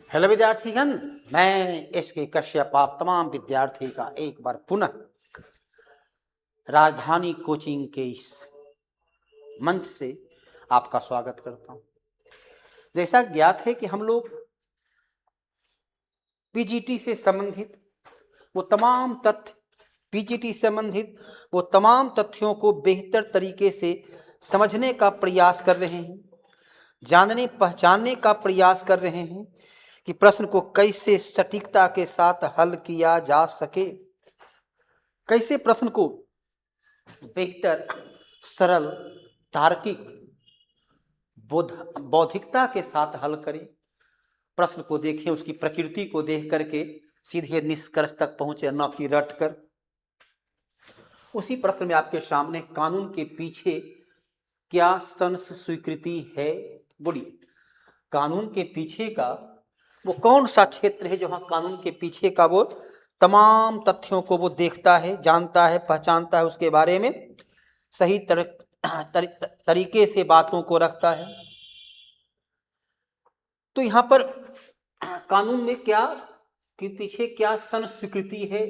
Hello विद्यार्थीगण, मैं SK. Kashyap आप तमाम विद्यार्थी का एक बार पुनः राजधानी कोचिंग के इस मंच से आपका स्वागत करता हूं। जैसा ज्ञात है कि हम लोग पीजीटी से संबंधित वो तमाम तथ्य पीजीटी संबंधित वो तमाम तथ्यों को बेहतर तरीके से समझने का प्रयास कर रहे हैं, जानने पहचानने का प्रयास कर रहे हैं कि प्रश्न को कैसे सटीकता के साथ हल किया जा सके, कैसे प्रश्न को बेहतर, सरल, तार्किक, बौद्धिकता के साथ हल करें। प्रश्न को देखें, उसकी प्रकृति को देख करके सीधे निष्कर्ष तक पहुंचे, न कि रट कर। उसी प्रश्न में आपके सामने कानून के पीछे क्या संस स्वीकृति है। बोलिए, कानून के पीछे का वो कौन सा क्षेत्र है जहां कानून के पीछे का वो तमाम तथ्यों को वो देखता है, जानता है, पहचानता है, उसके बारे में सही तरीके से बातों को रखता है। तो यहां पर कानून में क्या कि पीछे क्या संस्कृति है,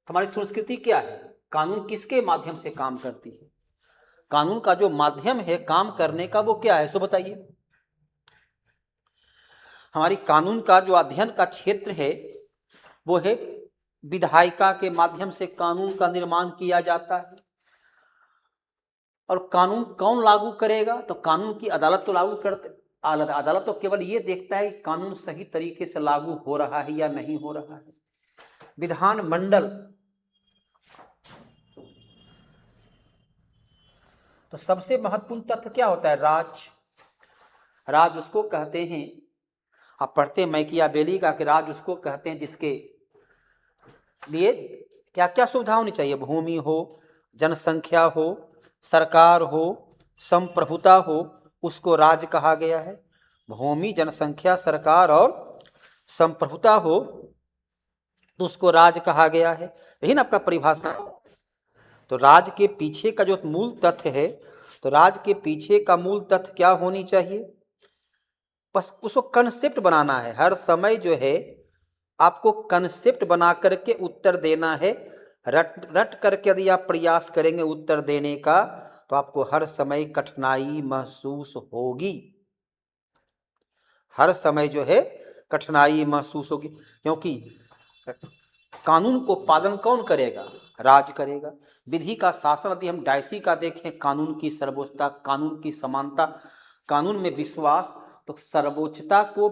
हमारी संस्कृति क्या है, कानून किसके माध्यम से काम करती है, कानून का जो माध्यम है काम करने का वो क्या है, सो बताइए। हमारी कानून का जो अध्ययन का क्षेत्र है वो है विधायिका के माध्यम से कानून का निर्माण किया जाता है। और कानून कौन लागू करेगा, तो कानून की अदालत तो लागू करते, अदालत तो केवल ये देखता है कि कानून सही तरीके से लागू हो रहा है या नहीं हो रहा है। विधान मंडल तो सबसे महत्वपूर्ण तथ्य क्या होता है, राज उसको कहते हैं, आप पढ़ते हैं मैकियावेली का कि राज उसको कहते हैं जिसके लिए क्या क्या सुविधा होनी चाहिए, भूमि हो, जनसंख्या हो, सरकार हो, संप्रभुता हो, उसको राज कहा गया है। भूमि, जनसंख्या, सरकार और संप्रभुता हो तो उसको राज कहा गया है। यही ना आपका परिभाषा। तो राज के पीछे का जो मूल तथ्य है, तो राज के पीछे का मूल तथ्य क्या होनी चाहिए, बस उसको कंसेप्ट बनाना है। हर समय जो है आपको कंसेप्ट बना करके उत्तर देना है। रट करके यदि आप प्रयास करेंगे उत्तर देने का तो आपको हर समय कठिनाई महसूस होगी, हर समय जो है कठिनाई महसूस होगी, क्योंकि कानून को पालन कौन करेगा, राज करेगा। विधि का शासन यदि हम डायसी का देखें, कानून की सर्वोच्चता, कानून की समानता, कानून में विश्वास, तो सर्वोच्चता को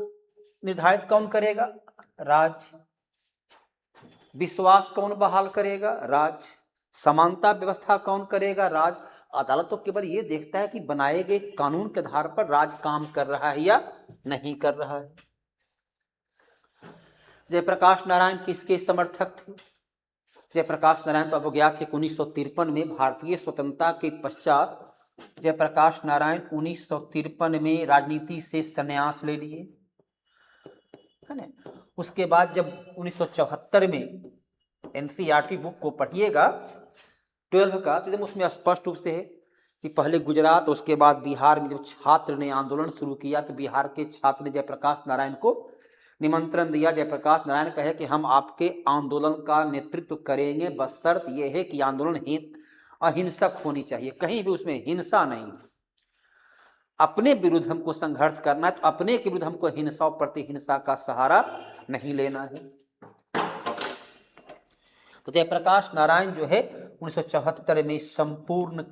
निर्धारित कौन करेगा, राज। विश्वास कौन बहाल करेगा, राज। समानता व्यवस्था कौन करेगा, राज। अदालत तो केवल ये देखता है कि बनाए गए कानून के आधार पर राज काम कर रहा है या नहीं कर रहा है। जयप्रकाश नारायण किसके समर्थक थे, जयप्रकाश नारायण तो आपको ज्ञात है 1953 में भारतीय स्वतंत्रता के पश्चात जयप्रकाश नारायण 1953 में राजनीति से संन्यास ले लिए, है ना। उसके बाद जब 1974 में एनसीईआरटी बुक को पढ़िएगा 12 का, तो उसमें स्पष्ट रूप से है कि पहले गुजरात, उसके बाद बिहार में जब छात्र ने आंदोलन शुरू किया तो बिहार के छात्र ने जयप्रकाश नारायण को निमंत्रण दिया। जयप्रकाश नारायण कहे कि हम आपके आंदोलन का नेतृत्व करेंगे, बस शर्त यह है कि आंदोलन अहिंसक होनी चाहिए, कहीं भी उसमें हिंसा नहीं। अपने विरुद्ध हमको संघर्ष करना है तो अपने के विरुद्ध हमको हिंसा और प्रतिहिंसा का सहारा नहीं लेना है। तो जयप्रकाश नारायण जो है 1974 में संपूर्ण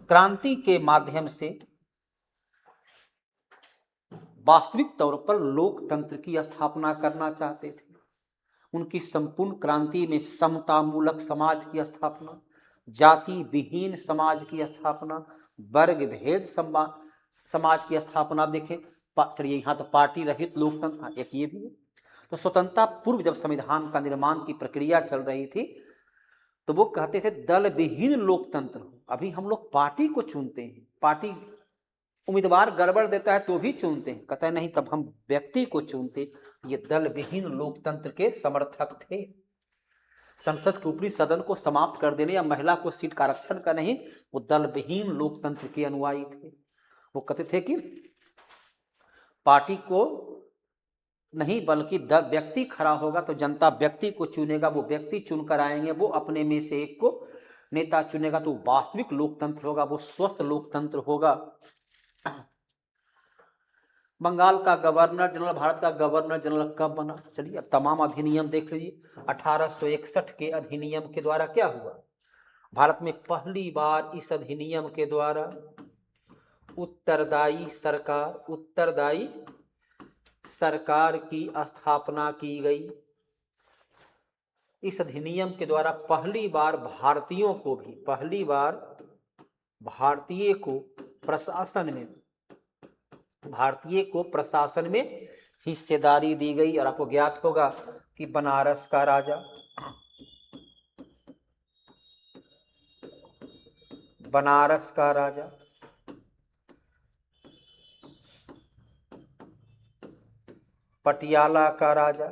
क्रांति के माध्यम से वास्तविक तौर पर लोकतंत्र की स्थापना करना चाहते थे। उनकी संपूर्ण क्रांति में समतामूलक समाज की स्थापना, जाति विहीन समाज की स्थापना, वर्ग भेद समाज की स्थापना। देखें, चलिए यहाँ तो पार्टी रहित लोकतंत्र, एक ये भी है। तो स्वतंत्रता पूर्व जब संविधान का निर्माण की प्रक्रिया चल रही थी तो वो कहते थे दल विहीन लोकतंत्र हो। अभी हम लोग पार्टी को चुनते हैं, पार्टी उम्मीदवार गड़बड़ देता है तो भी चुनते हैं, कहता है नहीं तब हम व्यक्ति को चुनते। ये दल विहीन लोकतंत्र के समर्थक थे। संसद के ऊपरी सदन को समाप्त कर देने या महिला को सीट का आरक्षण का नहीं, वो दल विहीन लोकतंत्र के अनुयायी थे। वो कहते थे कि पार्टी को नहीं बल्कि व्यक्ति खड़ा होगा तो जनता व्यक्ति को चुनेगा, वो व्यक्ति चुनकर आएंगे, वो अपने में से एक को नेता चुनेगा, तो वास्तविक लोकतंत्र होगा, वो स्वस्थ लोकतंत्र होगा। बंगाल का गवर्नर जनरल, भारत का गवर्नर जनरल कब बना? चलिए अब तमाम अधिनियम देख लीजिए। 1861 के अधिनियम के द्वारा क्या हुआ? भारत में पहली बार इस अधिनियम के द्वारा उत्तरदायी सरकार की स्थापना की गई। इस अधिनियम के द्वारा पहली बार भारतीय को प्रशासन में हिस्सेदारी दी गई। और आपको ज्ञात होगा कि बनारस का राजा पटियाला का राजा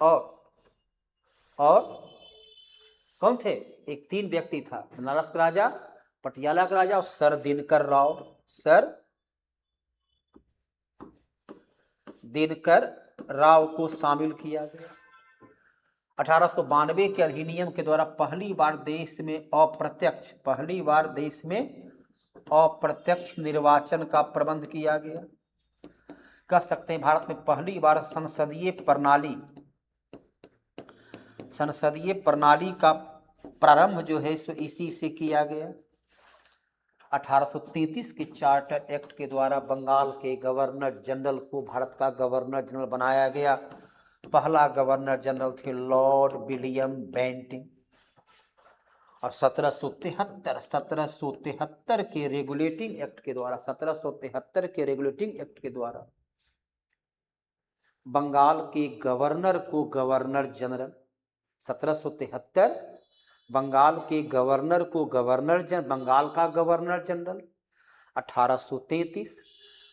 और कौन थे? एक 3 व्यक्ति था, बनारस का राजा, पटियाला का राजा और सर दिनकर राव को शामिल किया गया। 1892 के अधिनियम के द्वारा पहली बार देश में अप्रत्यक्ष निर्वाचन का प्रबंध किया गया। कह सकते हैं भारत में पहली बार संसदीय प्रणाली का प्रारंभ जो है सो इसी से किया गया। 1833 के चार्टर एक्ट के द्वारा बंगाल के गवर्नर जनरल को भारत का गवर्नर जनरल बनाया गया। पहला गवर्नर जनरल थे लॉर्ड विलियम बेंटिंग। और 1773 के रेगुलेटिंग एक्ट के द्वारा बंगाल के गवर्नर को गवर्नर जनरल, 1773 बंगाल के गवर्नर को बंगाल का गवर्नर जनरल, 1833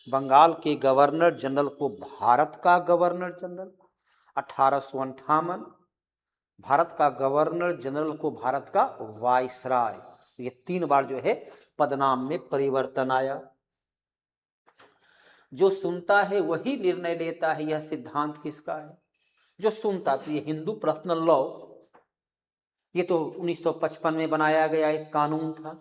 बंगाल के गवर्नर जनरल को भारत का गवर्नर जनरल, 1858 भारत का गवर्नर जनरल को भारत का वाइसराय। ये 3 बार जो है पदनाम में परिवर्तन आया। जो सुनता है वही निर्णय लेता है, यह सिद्धांत किसका है? जो सुनता। तो ये हिंदू पर्सनल लॉ, ये तो 1955 में बनाया गया एक कानून था।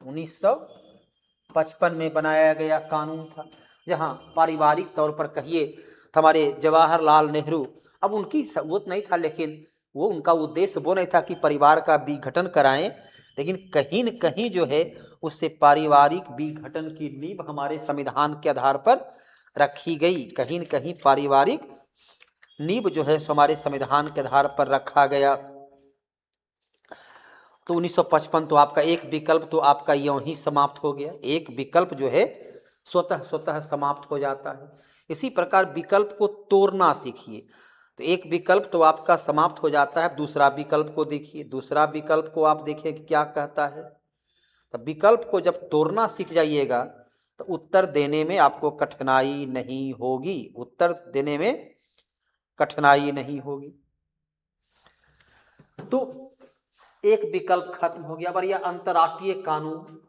1955 में बनाया गया कानून था, जहां पारिवारिक तौर पर कहिए हमारे जवाहरलाल नेहरू, अब उनकी सबूत नहीं था, लेकिन वो उनका उद्देश्य वो नहीं था कि परिवार का विघटन कराएं, लेकिन कहीं न कहीं जो है उससे पारिवारिक विघटन की नींव हमारे संविधान के आधार पर रखी गई। कहीं न कहीं पारिवारिक नींव जो है हमारे संविधान के आधार पर रखा गया। तो 1955 तो आपका एक विकल्प तो आपका यूं ही समाप्त हो गया। एक विकल्प जो है स्वतः समाप्त हो जाता है। इसी प्रकार विकल्प को तोड़ना सीखिए। तो एक विकल्प तो आपका समाप्त हो जाता है। दूसरा विकल्प को देखिए, दूसरा विकल्प को आप देखिए कि क्या कहता है। तो विकल्प को जब तोड़ना सीख जाइएगा तो उत्तर देने में आपको कठिनाई नहीं होगी, तो एक विकल्प खत्म हो गया। पर यह अंतर्राष्ट्रीय कानून,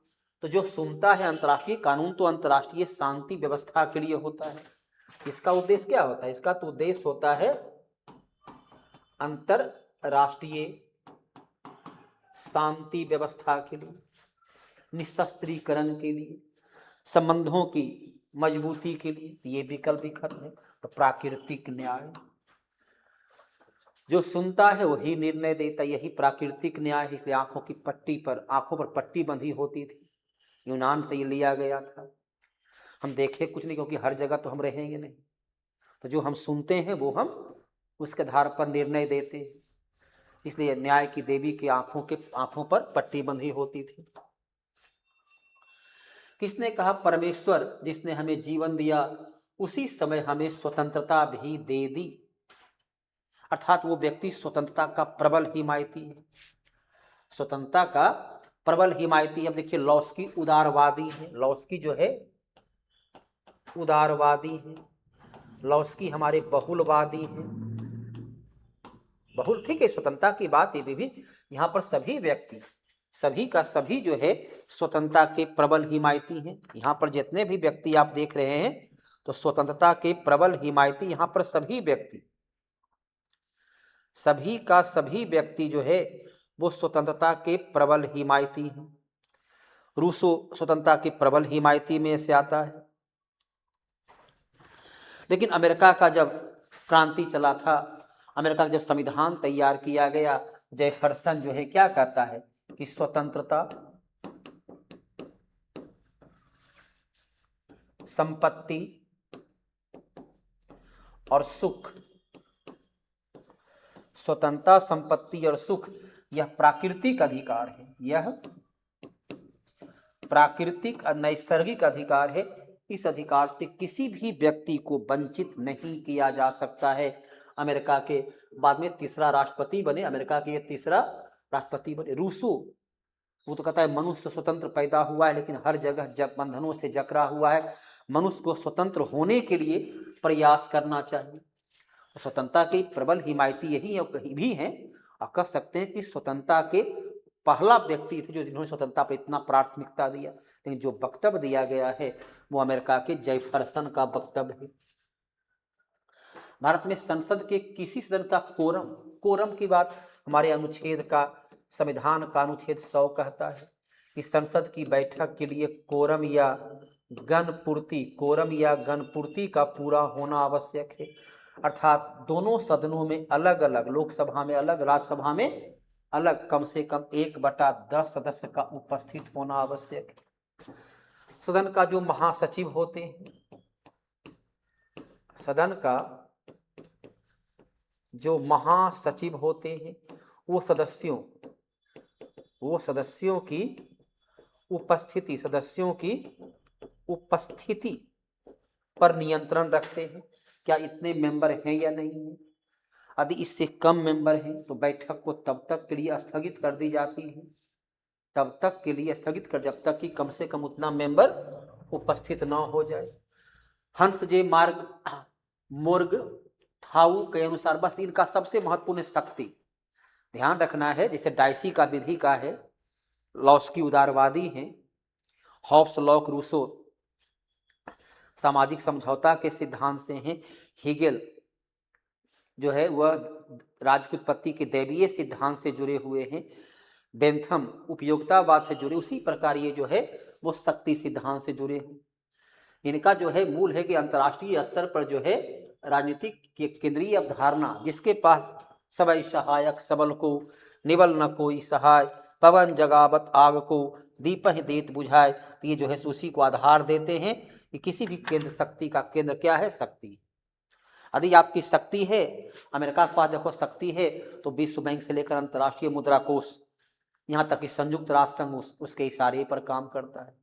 तो जो सुनता है अंतर्राष्ट्रीय कानून तो अंतर्राष्ट्रीय शांति व्यवस्था के लिए होता है। इसका उद्देश्य क्या होता है? इसका तो उद्देश्य होता है अंतर्राष्ट्रीय शांति व्यवस्था के लिए, निशस्त्रीकरण के लिए, संबंधों की मजबूती के लिए। ये विकल्प भी खत्म है। तो प्राकृतिक न्याय, जो सुनता है वही निर्णय देता, यही प्राकृतिक न्याय है। इसलिए आंखों पर पट्टी बंधी होती थी, यूनान से ये लिया गया था। हम देखे कुछ नहीं, क्योंकि हर जगह तो हम रहेंगे नहीं। तो जो हम सुनते हैं वो हम उसके आधार पर निर्णय देते हैं। इसलिए न्याय की देवी की आंखों पर पट्टी बंधी होती थी। किसने कहा? परमेश्वर, जिसने हमें जीवन दिया उसी समय हमें स्वतंत्रता भी दे दी। अर्थात वो व्यक्ति स्वतंत्रता का प्रबल हिमायती है, स्वतंत्रता का प्रबल हिमायती। अब देखिए लॉस्की उदारवादी है, लॉस्की जो है उदारवादी है, लॉस्की हमारे बहुलवादी हैं। बहुल ठीक है, स्वतंत्रता की बात ये भी यहाँ पर सभी व्यक्ति सभी का सभी जो है स्वतंत्रता के प्रबल हिमायती हैं। यहाँ पर जितने भी व्यक्ति आप देख रहे हैं तो स्वतंत्रता के प्रबल हिमायती यहाँ पर सभी व्यक्ति, सभी का सभी व्यक्ति जो है वो स्वतंत्रता के प्रबल हिमायती हैं। रूसो स्वतंत्रता के प्रबल हिमायती में से आता है। लेकिन अमेरिका का जब क्रांति चला था, अमेरिका का जब संविधान तैयार किया गया, जेफरसन जो है क्या कहता है कि स्वतंत्रता, संपत्ति और सुख, स्वतंत्रता, संपत्ति और सुख यह प्राकृतिक अधिकार है, यह प्राकृतिक नैसर्गिक अधिकार है। इस अधिकार से किसी भी व्यक्ति को वंचित नहीं किया जा सकता है। अमेरिका के बाद में तीसरा राष्ट्रपति बने, अमेरिका के तीसरा राष्ट्रपति बने रूसो। वो तो कहता है मनुष्य स्वतंत्र पैदा हुआ है लेकिन हर जगह बंधनों से जकड़ा हुआ है। मनुष्य को स्वतंत्र होने के लिए प्रयास करना चाहिए। स्वतंत्रता के प्रबल हिमायती यही भी हैं और कह सकते हैं कि स्वतंत्रता के पहला व्यक्ति थे जो जिन्होंने स्वतंत्रता पर इतना प्राथमिकता दिया। लेकिन जो वक्तव्य दिया गया है वो अमेरिका के जेफरसन का वक्तव्य है। भारत में संसद के किसी सदन का कोरम की बात हमारे अनुच्छेद का, संविधान का अनुच्छेद 100 कहता है कि संसद की बैठक के लिए कोरम या गणपूर्ति का पूरा होना आवश्यक है। अर्थात दोनों सदनों में अलग अलग, लोकसभा में अलग, राज्यसभा में अलग, कम से कम 1/10 सदस्य का उपस्थित होना आवश्यक है। सदन का जो महासचिव होते हैं, सदन का जो महासचिव होते हैं वो सदस्यों की उपस्थिति पर नियंत्रण रखते हैं। क्या इतने मेंबर हैं या नहीं है? यदि इससे कम मेंबर हैं तो बैठक को तब तक के लिए स्थगित कर दी जाती है, तब तक के लिए स्थगित कर जब तक कि कम से कम उतना मेंबर उपस्थित न हो जाए। हंस जे मोर्ग थाऊ के अनुसार बस इनका सबसे महत्वपूर्ण शक्ति ध्यान रखना है। जैसे डाइसी का विधि का है, लॉस्की उदारवादी हैं, हॉब्स लॉक रूसो सामाजिक समझौता के सिद्धांत से हैं, हीगेल जो है वह राज्य की उत्पत्ति के दैवीय सिद्धांत से जुड़े हुए हैं, बेंथम उपयोगितावाद से जुड़े, उसी प्रकार ये जो है वो शक्ति सिद्धांत से जुड़े हैं। इनका जो है मूल है कि अंतर्राष्ट्रीय स्तर पर जो है राजनीतिक की केंद्रीय अवधारणा, जिसके पास सबई सहायक सबल को निबल न कोई सहाय, पवन जगावत आग को दीपह देत बुझाए, तो ये जो है उसी को आधार देते हैं कि किसी भी केंद्र, शक्ति का केंद्र क्या है? शक्ति। यदि आपकी शक्ति है, अमेरिका के पास देखो शक्ति है, तो विश्व बैंक से लेकर अंतर्राष्ट्रीय मुद्रा कोष, यहाँ तक कि संयुक्त राष्ट्र संघ उसके इशारे पर काम करता है।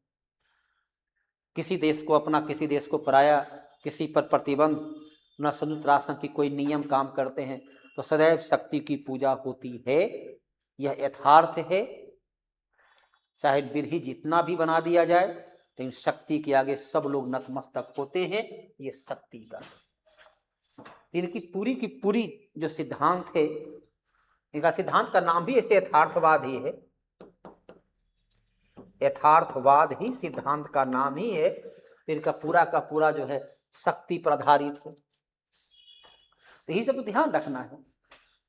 किसी देश को अपना, किसी देश को पराया, किसी पर प्रतिबंध न संयुक्त राष्ट्र संघ की कोई नियम काम करते हैं तो सदैव शक्ति की पूजा होती है। यह यथार्थ है। चाहे विधि जितना भी बना दिया जाए लेकिन शक्ति के आगे सब लोग नतमस्तक होते हैं। ये शक्ति का, इनकी पूरी की पूरी जो सिद्धांत है, इनका सिद्धांत का नाम भी ऐसे यथार्थवाद ही है, यथार्थवाद ही सिद्धांत का नाम ही है। इनका पूरा का पूरा जो है शक्ति पर आधारित है। तो यही सब तो ध्यान रखना है।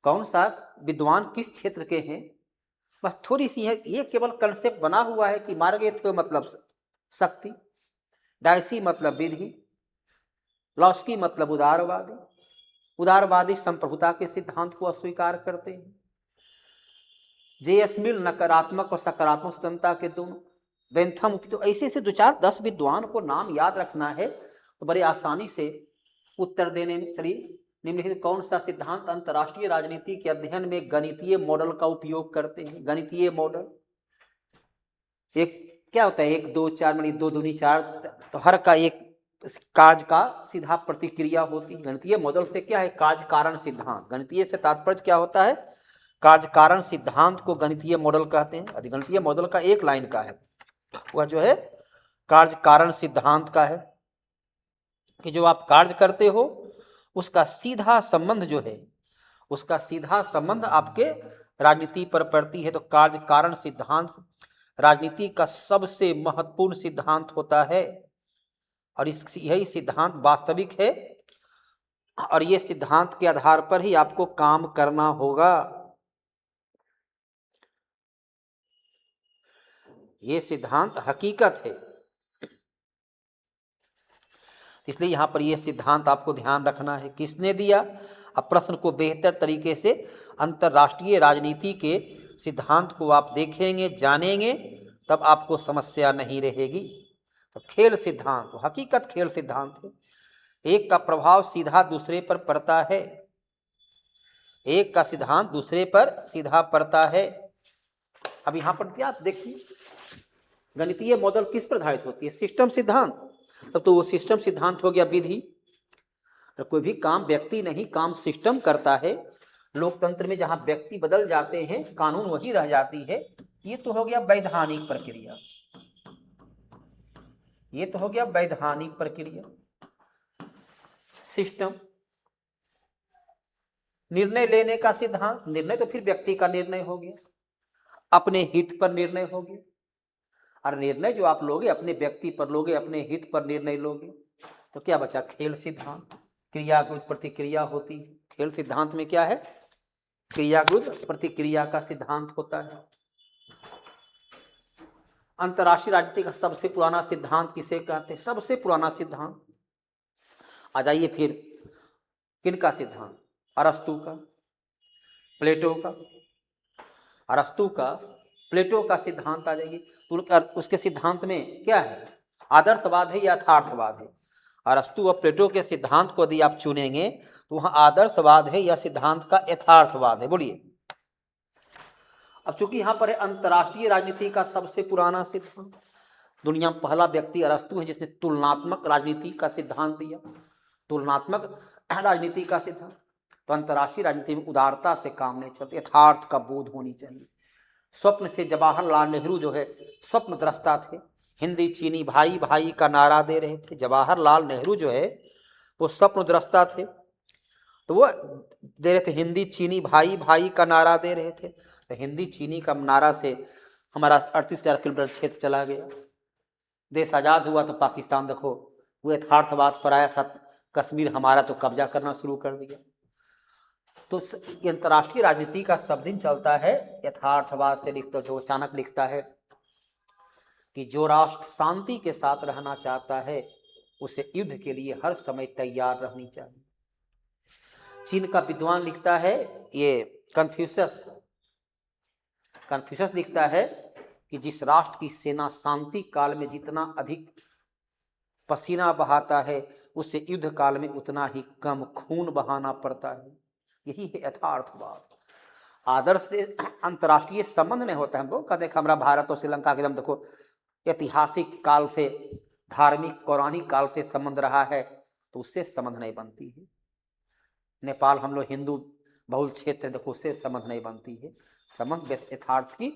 कौन सा विद्वान किस क्षेत्र के हैं, बस थोड़ी सी है। ये केवल कंसेप्ट बना हुआ है कि मार्गेथ मतलब शक्ति, डायसी मतलब विधि, लॉस्की मतलब उदारवादी संप्रभुता के सिद्धांत को अस्वीकार करते हैं। J.S. मिल नकारात्मक और सकारात्मक स्वतंत्रता के दोनों, बेंथम, तो ऐसे 2-4-10 विद्वान को नाम याद रखना है तो बड़े आसानी से उत्तर देने में। चलिए, निम्नलिखित कौन सा सिद्धांत अंतर्राष्ट्रीय राजनीति के अध्ययन में गणितीय मॉडल का उपयोग करते हैं? गणितीय मॉडल एक क्या होता है? 1 2 4 मतलब 2 दूनी 4, तो हर का एक कार्य का सीधा प्रतिक्रिया होती है। गणितीय मॉडल से क्या है? कार्य कारण सिद्धांत। गणितीय से तात्पर्य क्या होता है? कार्य कारण सिद्धांत को गणितीय मॉडल कहते हैं। गणितीय मॉडल का एक लाइन का है, वह जो है कार्य कारण सिद्धांत का है कि जो आप कार्य करते हो उसका सीधा संबंध जो है, उसका सीधा संबंध आपके राजनीति पर पड़ती है तो कार्य कारण सिद्धांत राजनीति का सबसे महत्वपूर्ण सिद्धांत होता है और यही सिद्धांत वास्तविक है और ये सिद्धांत के आधार पर ही आपको काम करना होगा। ये सिद्धांत हकीकत है, इसलिए यहां पर यह सिद्धांत आपको ध्यान रखना है। किसने दिया? अब प्रश्न को बेहतर तरीके से अंतर्राष्ट्रीय राजनीति के सिद्धांत को आप देखेंगे, जानेंगे, तब आपको समस्या नहीं रहेगी। तो खेल सिद्धांत, हकीकत खेल सिद्धांत है। एक का प्रभाव सीधा दूसरे पर पड़ता है, एक का सिद्धांत दूसरे पर सीधा पड़ता है। अब यहां पर क्या देखिए, गणितीय मॉडल किस पर आधारित होती है? सिस्टम सिद्धांत। तब तो वो सिस्टम सिद्धांत हो गया विधि। तो कोई भी काम व्यक्ति नहीं, काम सिस्टम करता है। लोकतंत्र में जहां व्यक्ति बदल जाते हैं, कानून वही रह जाती है। ये तो हो गया वैधानिक प्रक्रिया, ये तो हो गया वैधानिक प्रक्रिया। सिस्टम, निर्णय लेने का सिद्धांत, निर्णय तो फिर व्यक्ति का निर्णय हो गया, अपने हित पर निर्णय हो गया। और निर्णय जो आप लोगे अपने व्यक्ति पर लोगे, अपने हित पर निर्णय लोगे, तो क्या बचा? खेल सिद्धांत। क्रियागुण प्रतिक्रिया होती है। खेल सिद्धांत में क्या है? क्रियागुण प्रतिक्रिया का सिद्धांत होता है। अंतरराष्ट्रीय राजनीति का सबसे पुराना सिद्धांत किसे कहते हैं? सबसे पुराना सिद्धांत। आ जाइए फिर, किनका सिद्धांत? अरस्तु का, प्लेटो का। अरस्तु का, प्लेटो का सिद्धांत आ जाइए। उसके सिद्धांत में क्या है? आदर्शवाद है या यथार्थवाद है? अरस्तु और प्लेटो के सिद्धांत को यदि आप चुनेंगे तो वहां आदर्शवाद है या सिद्धांत का यथार्थवाद है? बोलिए। अब चूंकि यहां पर है अंतरराष्ट्रीय राजनीति का सबसे पुराना सिद्धांत, दुनिया में पहला व्यक्ति अरस्तु है जिसने तुलनात्मक राजनीति का सिद्धांत दिया। तुलनात्मक राजनीति का सिद्धांत। तो अंतरराष्ट्रीय राजनीति में उदारता से काम नहीं चलता, यथार्थ का बोध होनी चाहिए। स्वप्न से जवाहरलाल नेहरू जो है स्वप्न दृष्टा थे। हिंदी चीनी भाई भाई का नारा दे रहे थे। जवाहरलाल नेहरू जो है वो स्वप्न दृष्टा थे, तो वो दे रहे थे हिंदी चीनी भाई भाई का नारा दे रहे थे। तो हिंदी चीनी का नारा से हमारा 38,000 किलोमीटर क्षेत्र चला गया। देश आज़ाद हुआ तो पाकिस्तान देखो वो यथार्थवाद पर आया, कश्मीर हमारा, तो कब्जा करना शुरू कर दिया। तो अंतरराष्ट्रीय राजनीति का सब दिन चलता है यथार्थवाद से। लिखता जो चाणक्य लिखता है कि जो राष्ट्र शांति के साथ रहना चाहता है उसे युद्ध के लिए हर समय तैयार रहनी चाहिए। चीन का विद्वान लिखता है, ये कन्फ्यूशस लिखता है कि जिस राष्ट्र की सेना शांति काल में जितना अधिक पसीना बहाता है उसे युद्ध काल में उतना ही कम खून बहाना पड़ता है। यही है यथार्थवाद। आदर्श से अंतरराष्ट्रीय संबंध नहीं होता है। हम लोग कहते हैं हमारा भारत और श्रीलंका के एकदम देखो ऐतिहासिक काल से, धार्मिक पौराणिक काल से संबंध रहा है, तो उससे संबंध नहीं बनती है। नेपाल हम लोग हिंदू बहुल क्षेत्र, देखो उससे संबंध नहीं बनती है। संबंध यथार्थ की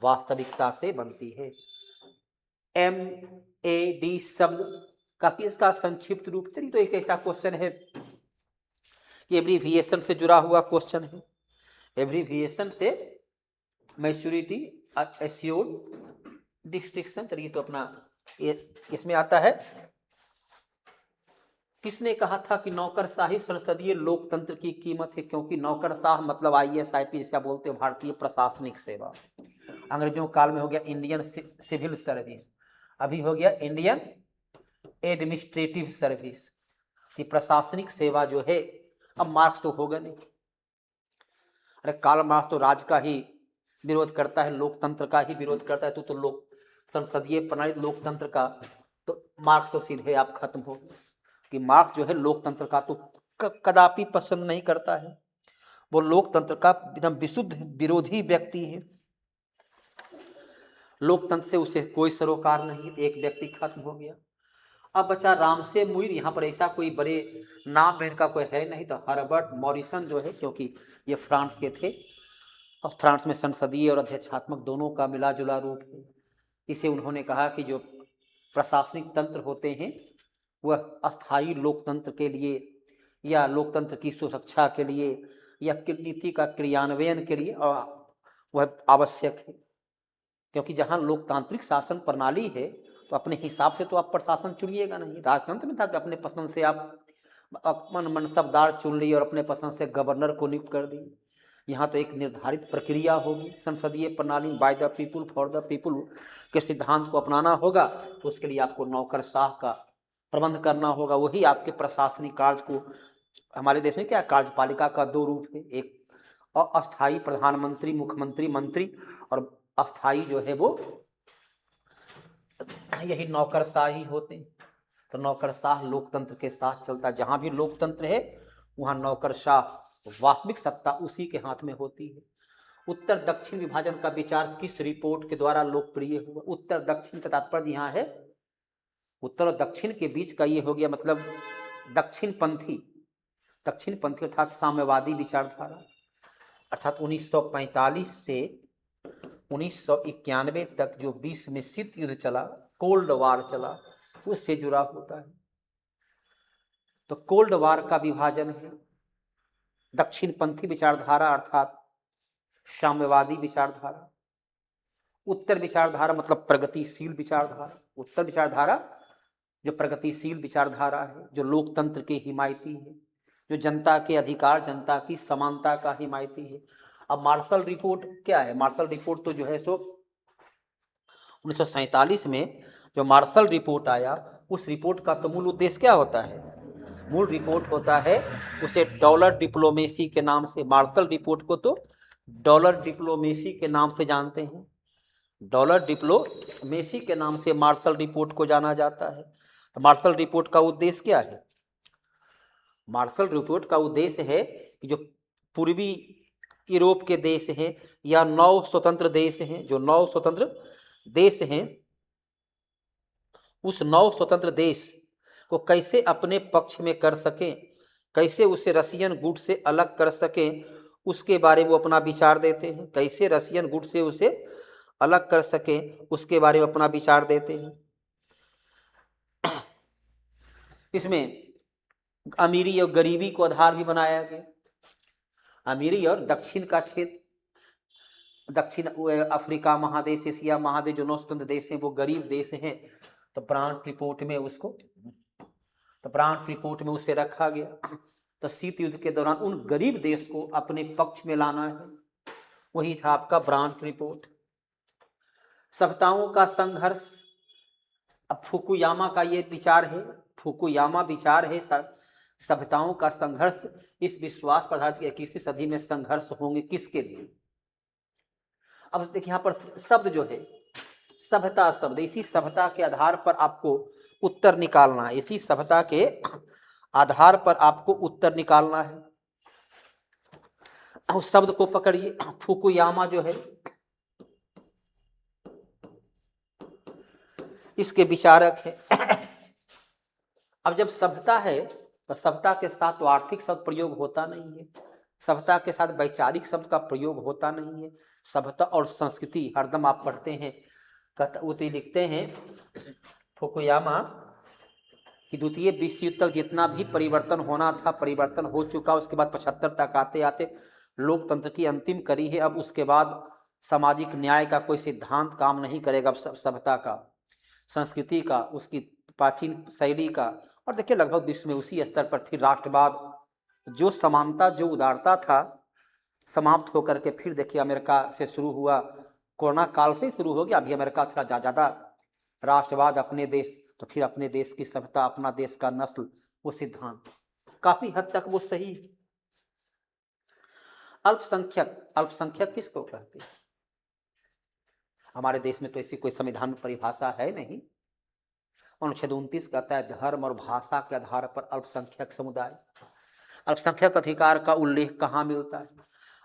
वास्तविकता से बनती है। MAD शब्द का किसका संक्षिप्त रूप? चलिए, तो एक ऐसा क्वेश्चन है कि एब्रीविएशन से जुड़ा हुआ क्वेश्चन है। एब्रीविएशन से मैच्योरिटी एश्योर्ड डिस्टिंक्शन। चलिए, तो अपना इसमें आता है, किसने कहा था कि नौकरशाही संसदीय लोकतंत्र की कीमत है? क्योंकि नौकरशाह मतलब IAS IP जिसे बोलते हैं भारतीय प्रशासनिक सेवा। अंग्रेजों काल में हो गया इंडियन सिविल सर्विस, अभी हो गया इंडियन एडमिनिस्ट्रेटिव सर्विस। कि प्रशासनिक सेवा जो है, अब मार्क्स तो होगा नहीं। अरे कार्ल मार्क्स तो राज का ही विरोध करता है, लोकतंत्र का ही विरोध करता है। तो लोक संसदीय प्रणाली लोकतंत्र का, तो मार्क्स तो सीधे आप खत्म हो गए। कि मार्क्स जो है लोकतंत्र का तो कदापि पसंद नहीं करता है। वो लोकतंत्र का एकदम विशुद्ध विरोधी व्यक्ति है। लोकतंत्र से उसे कोई सरोकार नहीं। एक व्यक्ति खत्म हो गया। अब बचा रामसे मुइर। यहाँ पर ऐसा कोई बड़े नाम इनका कोई है नहीं। तो हर्बर्ट मॉरिसन जो है, क्योंकि ये फ्रांस के थे और फ्रांस में संसदीय और अध्यक्षात्मक दोनों का मिला जुला रूप है। इसे उन्होंने कहा कि जो प्रशासनिक तंत्र होते हैं वह अस्थायी लोकतंत्र के लिए या लोकतंत्र की सुरक्षा के लिए या नीति का क्रियान्वयन के लिए और वह आवश्यक है, क्योंकि जहां लोकतांत्रिक शासन प्रणाली है तो अपने हिसाब से तो आप प्रशासन चुनिएगा नहीं। राजतंत्र में था कि अपने पसंद से आप मनसबदार चुन लिए और अपने पसंद से गवर्नर को नियुक्त कर दिए। यहाँ तो एक निर्धारित प्रक्रिया होगी संसदीय प्रणाली, by the people for the people के सिद्धांत को अपनाना होगा। तो उसके लिए आपको नौकरशाह का प्रबंध करना होगा, वही आपके प्रशासनिक कार्य को। हमारे देश में क्या कार्यपालिका का दो रूप है, एक अस्थायी प्रधानमंत्री, मुख्यमंत्री, मंत्री, और अस्थायी जो है वो यही नौकरशाही होते हैं। तो नौकरशाह लोकतंत्र के साथ चलता, जहां भी लोकतंत्र है वहां नौकरशाह वास्तविक सत्ता उसी के हाथ में होती है। उत्तर दक्षिण विभाजन का विचार किस रिपोर्ट के द्वारा लोकप्रिय हुआ? उत्तर दक्षिण का तात्पर्य यहाँ है उत्तर और दक्षिण के बीच का ये हो गया, मतलब दक्षिण पंथी अर्थात साम्यवादी विचारधारा, अर्थात 1945 से 1991 तक जो विश्व में शीत युद्ध चला, कोल्ड वार चला, उससे जुड़ा होता है। तो कोल्ड वार का विभाजन है दक्षिण पंथी विचारधारा अर्थात साम्यवादी विचारधारा, उत्तर विचारधारा मतलब प्रगतिशील विचारधारा। उत्तर विचारधारा जो प्रगतिशील विचारधारा है, जो लोकतंत्र के हिमायती है, जो जनता के अधिकार, जनता की समानता का हिमायती है। अब मार्शल रिपोर्ट क्या है? मार्शल रिपोर्ट तो जो है सो 1947 में जो मार्शल रिपोर्ट आया, उस रिपोर्ट का तो मूल उद्देश्य क्या होता है? मूल रिपोर्ट होता है उसे डॉलर डिप्लोमेसी के नाम से, मार्शल रिपोर्ट को तो डॉलर डिप्लोमेसी के नाम से जानते हैं। डॉलर डिप्लोमेसी के नाम से मार्शल रिपोर्ट को जाना जाता है। तो मार्शल रिपोर्ट का उद्देश्य क्या है? मार्शल रिपोर्ट का उद्देश्य है कि जो पूर्वी यूरोप के देश हैं या 9 स्वतंत्र देश हैं, जो 9 स्वतंत्र देश हैं, उस 9 स्वतंत्र देश को कैसे अपने पक्ष में कर सकें, कैसे उसे रशियन गुड से अलग कर सकें, उसके बारे में वो अपना विचार देते हैं। कैसे रशियन गुड से उसे अलग कर सकें, उसके बारे में अपना विचार देते हैं। इसमें अमीरी और गरीबी को आधार भी बनाया गया। अमीरी और दक्षिण का क्षेत्र, दक्षिण अफ्रीका महादेश, एशिया महादेश, जो 9 स्वतंत्र देश हैं वो गरीब देश हैं। तो ब्रांड रिपोर्ट में उसे रखा गया। तो शीत युद्ध के दौरान उन गरीब देश को अपने पक्ष में लाना है, वही था आपका ब्रांड रिपोर्ट। सभ्यताओं का संघर्ष, अब फुकुयामा का ये विचार है, फुकुयामा विचार है सभ्यताओं का संघर्ष, इस विश्वास पर आधारित 21वीं सदी में संघर्ष होंगे किसके लिए। अब देखिए यहाँ पर शब्द जो है सभ्यता शब्द, इसी सभ्यता के आधार पर आपको उत्तर निकालना है, इसी सभ्यता के आधार पर आपको उत्तर निकालना है। उस शब्द को पकड़िए, फुकुयामा जो है इसके विचारक है। अब जब सभ्यता है तो सभ्यता के साथ तो आर्थिक शब्द प्रयोग होता नहीं है, सभ्यता के साथ वैचारिक शब्द का प्रयोग होता नहीं है। सभ्यता और संस्कृति हरदम आप पढ़ते हैं, लिखते हैं फुकुयामा कि द्वितीय विश्व युद्ध तक जितना भी परिवर्तन होना था परिवर्तन हो चुका। उसके बाद 75 तक आते आते लोकतंत्र की अंतिम कड़ी है। अब उसके बाद सामाजिक न्याय का कोई सिद्धांत काम नहीं करेगा। अब सभ्यता का, संस्कृति का, उसकी प्राचीन शैली का, और देखिए लगभग विश्व में उसी स्तर पर फिर राष्ट्रवाद, जो समानता, जो उदारता था, समाप्त होकर के फिर देखिए अमेरिका से शुरू हुआ, कोरोना काल से शुरू हो गया। अभी अमेरिका थोड़ा ज़्यादा राष्ट्रवाद, अपने देश, तो फिर अपने देश की सभ्यता, अपना देश का नस्ल, वो सिद्धांत काफी हद तक वो सही है। अल्पसंख्यक किसको कहते हैं? हमारे देश में तो ऐसी कोई संविधान में परिभाषा है नहीं। अनुच्छेद 29 कहता है धर्म और भाषा के आधार पर अल्पसंख्यक समुदाय। अल्पसंख्यक अधिकार का उल्लेख कहाँ मिलता है?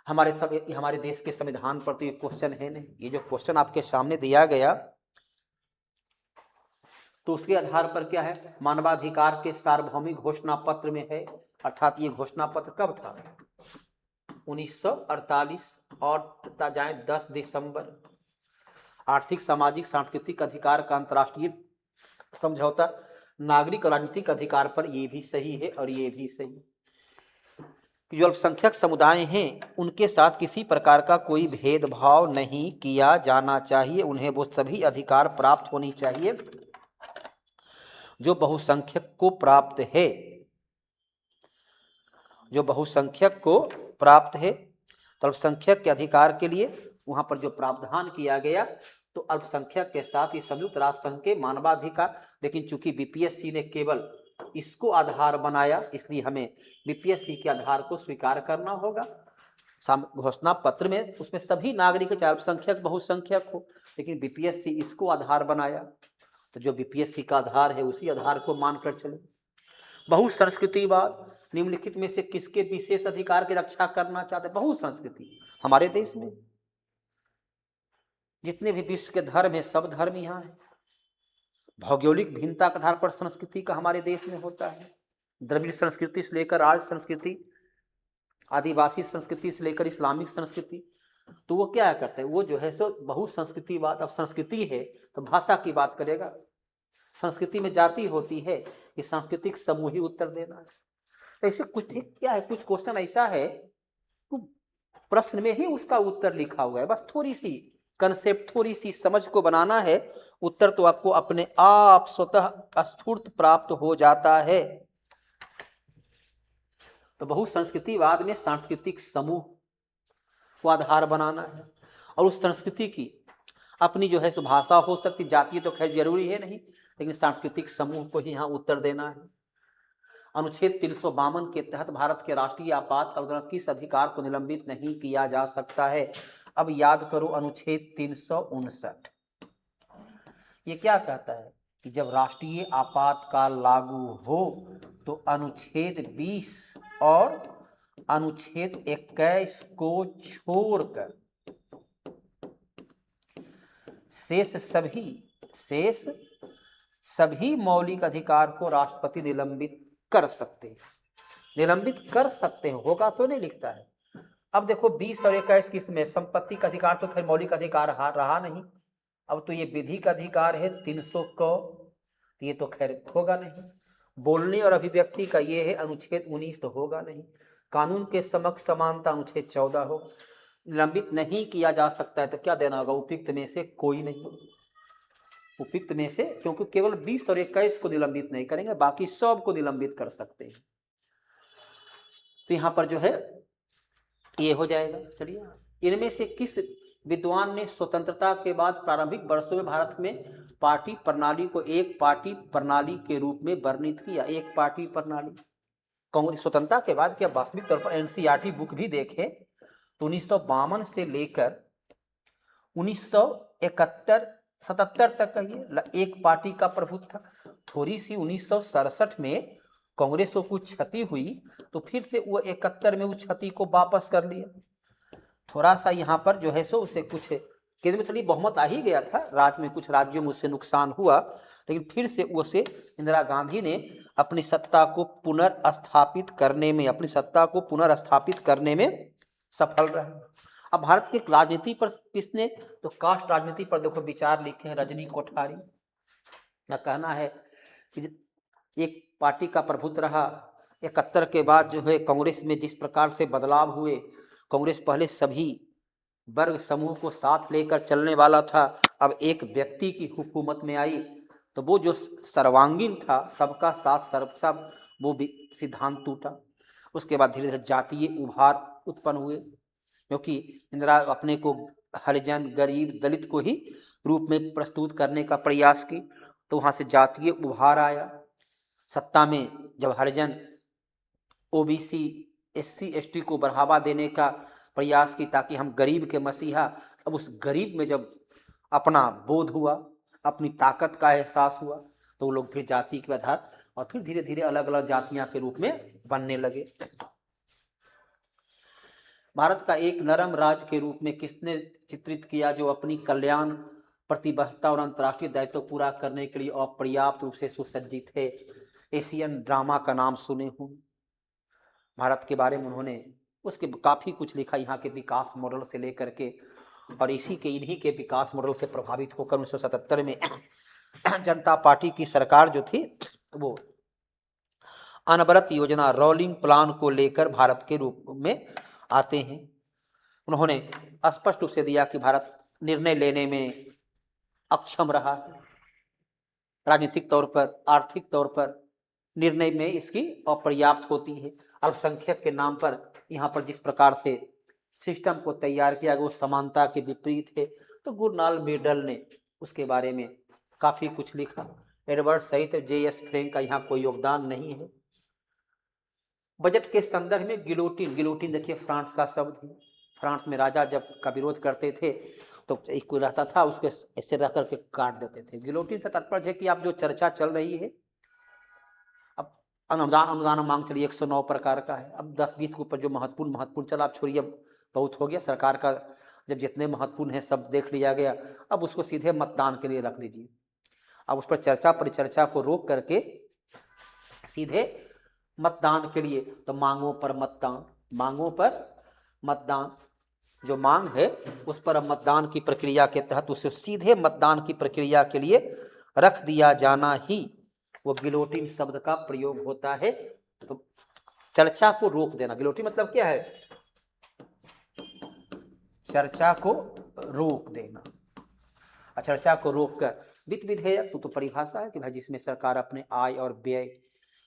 हमारे देश के संविधान पर तो ये क्वेश्चन है नहीं। ये जो क्वेश्चन आपके सामने दिया गया तो उसके आधार पर क्या है, मानवाधिकार के सार्वभौमिक घोषणा पत्र में है। अर्थात ये घोषणा पत्र कब था? 1948 और जाए 10 दिसंबर। आर्थिक, सामाजिक, सांस्कृतिक अधिकार का अंतर्राष्ट्रीय समझौता, नागरिक और राजनीतिक अधिकार पर ये भी सही है और ये भी सही। कि जो अल्पसंख्यक समुदाय हैं उनके साथ किसी प्रकार का कोई भेदभाव नहीं किया जाना चाहिए, उन्हें वो सभी अधिकार प्राप्त होनी चाहिए जो बहुसंख्यक को प्राप्त है, जो बहुसंख्यक को प्राप्त है। तो अल्पसंख्यक के अधिकार के लिए वहां पर जो प्रावधान किया गया, तो अल्पसंख्यक के साथ ही संयुक्त राष्ट्र संघ के मानवाधिकार, लेकिन चूंकि बीपीएससी ने केवल इसको आधार बनाया, इसलिए हमें बीपीएससी के आधार को स्वीकार करना होगा। घोषणा पत्र में उसमें सभी नागरिक, चाहे अल्पसंख्यक बहुसंख्यक हो, लेकिन बीपीएससी इसको आधार बनाया, तो जो बीपीएससी का आधार है उसी आधार को मानकर चले। बहुसंस्कृतिवाद, निम्नलिखित में से किसके विशेष अधिकार की रक्षा करना चाहते? बहुसंस्कृति। हमारे देश में जितने भी विश्व के धर्म है, सब धर्म यहाँ है। भौगोलिक भिन्नता के आधार पर संस्कृति का हमारे देश में होता है। द्रविड़ संस्कृति से लेकर आर्य संस्कृति, आदिवासी संस्कृति से लेकर इस्लामिक संस्कृति, तो वो क्या करते हैं, वो जो है सो बहुसंस्कृतिवाद। अब संस्कृति है तो भाषा की बात करेगा, संस्कृति में जाति होती है, ये सांस्कृतिक समूह ही उत्तर देना है। ऐसे कुछ क्या है, कुछ क्वेश्चन ऐसा है तो प्रश्न में ही उसका उत्तर लिखा हुआ है, बस थोड़ी सी कंसेप्ट, थोड़ी सी समझ को बनाना है, उत्तर तो आपको अपने आप स्वतः स्फूर्त प्राप्त हो जाता है। तो बहुसंस्कृतिवाद में सांस्कृतिक समूह को आधार बनाना है, और उस संस्कृति की अपनी जो है सो भाषा हो सकती, जातीय तो खैर जरूरी है नहीं, लेकिन सांस्कृतिक समूह को ही यहाँ उत्तर देना है। अनुच्छेद 352 के तहत भारत के राष्ट्रीय आपातकाल दौरान किस अधिकार को निलंबित नहीं किया जा सकता है? अब याद करो, अनुच्छेद 359 ये क्या कहता है कि जब राष्ट्रीय आपातकाल लागू हो तो अनुच्छेद 20 और अनुच्छेद 21 को छोड़कर शेष सभी मौलिक अधिकार को राष्ट्रपति निलंबित कर सकते हैं। निलंबित कर सकते हैं, होगा तो नहीं लिखता है। अब देखो 20 और 21 किसमें? संपत्ति का अधिकार तो खैर मौलिक अधिकार रहा नहीं, अब तो ये विधिक अधिकार है 300 को, ये तो खैर होगा नहीं। बोलने और अभिव्यक्ति का ये है अनुच्छेद 19, तो होगा नहीं। कानून के समक्ष समानता अनुच्छेद 14 हो। निलंबित नहीं किया जा सकता है तो क्या देना होगा? उपयुक्त में से कोई नहीं, उपयुक्त में से, क्योंकि केवल 20 और 21 को निलंबित नहीं करेंगे, बाकी सब को निलंबित कर सकते हैं। तो यहां पर जो है ये हो जाएगा। चलिए, इनमें से किस विद्वान ने स्वतंत्रता के बाद प्रारंभिक वर्षों में भारत में पार्टी प्रणाली को एक पार्टी प्रणाली के रूप में वर्णित किया? एक पार्टी प्रणाली कांग्रेस स्वतंत्रता के बाद, क्या वास्तविक तौर पर एनसीईआरटी बुक भी देखें तो 1952 से लेकर 1971-77 तक का ये एक पार्टी का प्रभुत्व था। थोड़ी सी 1967 में कांग्रेस को कुछ क्षति हुई तो फिर से वो 71 में उस क्षति को वापस कर लिया। थोड़ा सा यहाँ पर जो है सो उसे कुछ केंद्र में थोड़ी बहुमत आ ही गया था, राज्य में कुछ राज्यों में उससे नुकसान हुआ, लेकिन फिर से उसे इंदिरा गांधी ने अपनी सत्ता को पुनर्स्थापित करने में सफल रहे। अब भारत की राजनीति पर किसने, तो कास्ट राजनीति पर देखो विचार लिखे हैं रजनी कोठारी। ना कहना है कि एक पार्टी का प्रभुत्व रहा, 71 के बाद जो है कांग्रेस में जिस प्रकार से बदलाव हुए, कांग्रेस पहले सभी वर्ग समूह को साथ लेकर चलने वाला था, अब एक व्यक्ति की हुकूमत में आई तो वो जो सर्वांगीण था, सबका साथ सब वो भी सिद्धांत टूटा। उसके बाद धीरे धीरे जातीय उभार उत्पन्न हुए, क्योंकि इंदिरा अपने को हरिजन, गरीब, दलित को ही रूप में प्रस्तुत करने का प्रयास की, तो वहां से जातीय उभार आया। सत्ता में जब हरिजन, ओबीसी, एससी, एसटी को बढ़ावा देने का प्रयास की ताकि हम गरीब के मसीहा, अब उस गरीब में जब अपना बोध हुआ, अपनी ताकत का एहसास हुआ, तो वो लोग फिर जाति के आधार और फिर धीरे धीरे अलग अलग जातियां के रूप में बनने लगे। भारत का एक नरम राज्य के रूप में किसने चित्रित किया? जो अपनी कल्याण प्रतिबद्धता और अंतर्राष्ट्रीय दायित्व पूरा करने के लिए अपर्याप्त रूप से सुसज्जित है। एशियन ड्रामा का नाम सुने हो, भारत के बारे में उन्होंने उसके काफ़ी कुछ लिखा, यहाँ के विकास मॉडल से लेकर के, और इन्हीं के विकास मॉडल से प्रभावित होकर 1977 में जनता पार्टी की सरकार जो थी वो अनवरत योजना रोलिंग प्लान को लेकर भारत के रूप में आते हैं। उन्होंने स्पष्ट रूप से दिया कि भारत निर्णय लेने में अक्षम रहा है, राजनीतिक तौर पर, आर्थिक तौर पर निर्णय में इसकी अपर्याप्त होती है। अल्पसंख्यक के नाम पर यहाँ पर जिस प्रकार से सिस्टम को तैयार किया गया वो समानता के विपरीत है। तो गुरनाल मिडल ने उसके बारे में काफी कुछ लिखा। एडवर्ड सहित J.S. फ्रेंक का यहाँ कोई योगदान नहीं है। बजट के संदर्भ में गिलोटिन, गिलोटिन देखिए फ्रांस का शब्द है। फ्रांस में राजा जब का विरोध करते थे तो एक कोई रहता था उसके ऐसे रख करके काट देते थे। गिलोटिन से तात्पर्य है कि आप जो चर्चा चल रही है, अब अनुदान मांग चलिए 109 प्रकार का है, अब 10-20 के ऊपर जो महत्वपूर्ण चला, आप छोड़िए, अब बहुत हो गया। सरकार का जब जितने महत्वपूर्ण है सब देख लिया गया, अब उसको सीधे मतदान के लिए रख दीजिए। अब उस पर चर्चा परिचर्चा को रोक करके सीधे मतदान के लिए, तो मांगों पर मतदान, मांगों पर मतदान, जो मांग है उस पर अब मतदान की प्रक्रिया के तहत उसे सीधे मतदान की प्रक्रिया के लिए रख दिया जाना ही वो गिलोटिन शब्द का प्रयोग होता है। तो चर्चा को रोक देना, गिलोटिन मतलब क्या है? चर्चा को रोक देना। चर्चा को रोककर वित्त विधेयक तो परिभाषा है कि भाई जिसमें सरकार अपने आय और व्यय,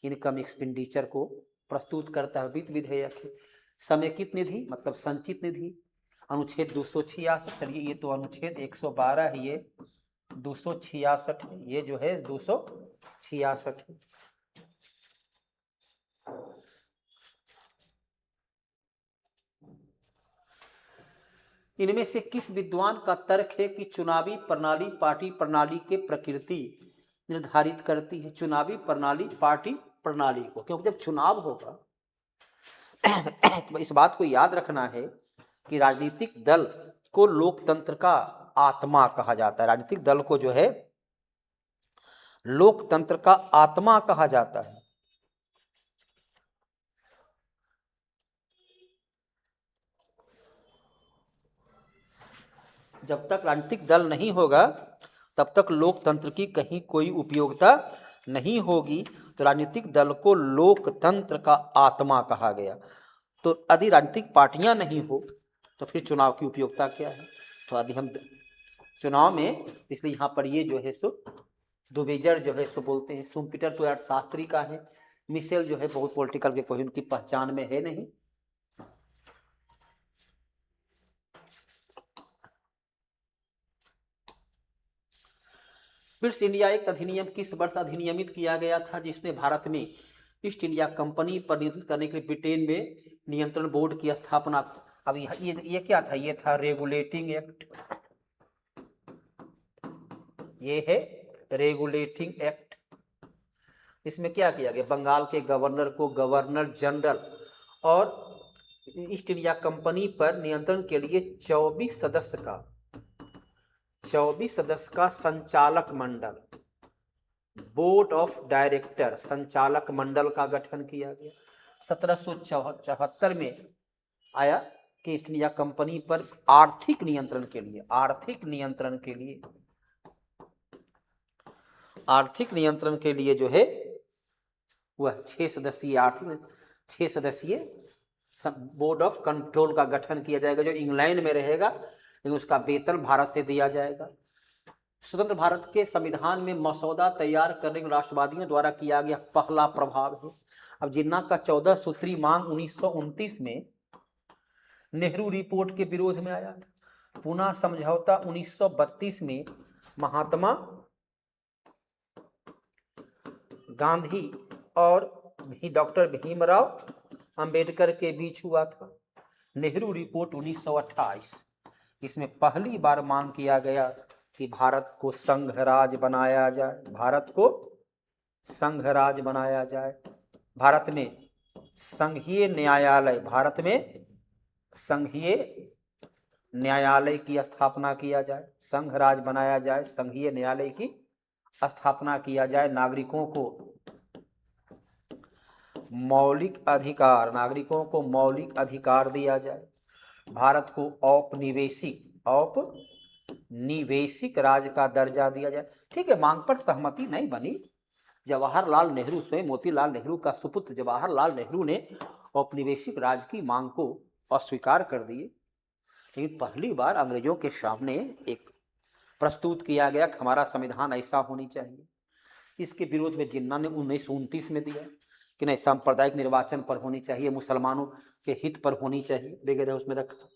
इनकम एक्सपेंडिचर को प्रस्तुत करता है, वित्त विधेयक है। समेकित निधि मतलब संचित निधि, अनुच्छेद 266, चलिए ये तो अनुच्छेद 112 है, ये 266 है, ये जो है 266 है। इनमें से किस विद्वान का तर्क है कि चुनावी प्रणाली पार्टी प्रणाली के प्रकृति निर्धारित करती है? चुनावी प्रणाली पार्टी प्रणाली को, क्योंकि जब चुनाव होगा तो इस बात को याद रखना है कि राजनीतिक दल को लोकतंत्र का आत्मा कहा जाता है। राजनीतिक दल को जो है लोकतंत्र का आत्मा कहा जाता है। जब तक राजनीतिक दल नहीं होगा तब तक लोकतंत्र की कहीं कोई उपयोगिता नहीं होगी। तो राजनीतिक दल को लोकतंत्र का आत्मा कहा गया। तो यदि राजनीतिक पार्टियां नहीं हो तो फिर चुनाव की उपयोगिता क्या है? तो यदि हम चुनाव में, इसलिए यहाँ पर ये जो है सो दुबेजर जो है सो बोलते हैं, सुम्पीटर तो अर्थशास्त्री का है, मिशेल जो है बहुत पॉलिटिकल के कोई उनकी पहचान में है नहीं। ब्रिटिश इंडिया एक्ट अधिनियम किस वर्ष अधिनियमित किया गया था, जिसने भारत में ईस्ट इंडिया कंपनी पर नियंत्रित करने के लिए ब्रिटेन में नियंत्रण बोर्ड की स्थापना? अब ये क्या था? ये था रेगुलेटिंग एक्ट। ये है रेगुलेटिंग एक्ट। इसमें क्या किया गया? बंगाल के गवर्नर को गवर्नर जनरल और ईस्ट इंडिया कंपनी पर नियंत्रण के लिए 24 सदस्य का संचालक मंडल, बोर्ड ऑफ डायरेक्टर, संचालक मंडल का गठन किया गया। 1774 में आया कि ईस्ट इंडिया कंपनी पर आर्थिक नियंत्रण के लिए जो है वह 6 सदस्यीय बोर्ड ऑफ कंट्रोल का गठन किया जाएगा, जो इंग्लैंड में रहेगा, लेकिन उसका वेतन भारत से दिया जाएगा। स्वतंत्र भारत के संविधान में मसौदा तैयार करने के राष्ट्रवादियों द्वारा किया गया पहला प्रभाव है। अब जिन्ना का 14 सूत्री मांग 1929 में नेहरू रिपोर्ट के विरोध में आया था। पुनः समझौता 1932 में महात्मा गांधी और डॉक्टर भीमराव अंबेडकर के बीच हुआ था। नेहरू रिपोर्ट 1928, इसमें पहली बार मांग किया गया कि भारत को संघराज बनाया जाए, भारत में संघीय न्यायालय की स्थापना किया जाए, संघराज बनाया जाए, संघीय न्यायालय की स्थापना किया जाए, नागरिकों को मौलिक अधिकार दिया जाए, भारत को औपनिवेशिक राज का दर्जा दिया जाए। ठीक है, मांग पर सहमति नहीं बनी, जवाहरलाल नेहरू, स्वयं मोतीलाल नेहरू का सुपुत्र जवाहरलाल नेहरू ने औपनिवेशिक राज की मांग को अस्वीकार कर दिए। लेकिन पहली बार अंग्रेजों के सामने एक प्रस्तुत किया गया कि हमारा संविधान ऐसा होनी चाहिए। इसके विरोध में जिन्ना ने 1929 में दिया कि नहीं, सांप्रदायिक निर्वाचन पर होनी चाहिए, मुसलमानों के हित पर होनी चाहिए वगैरह उसमें रखा।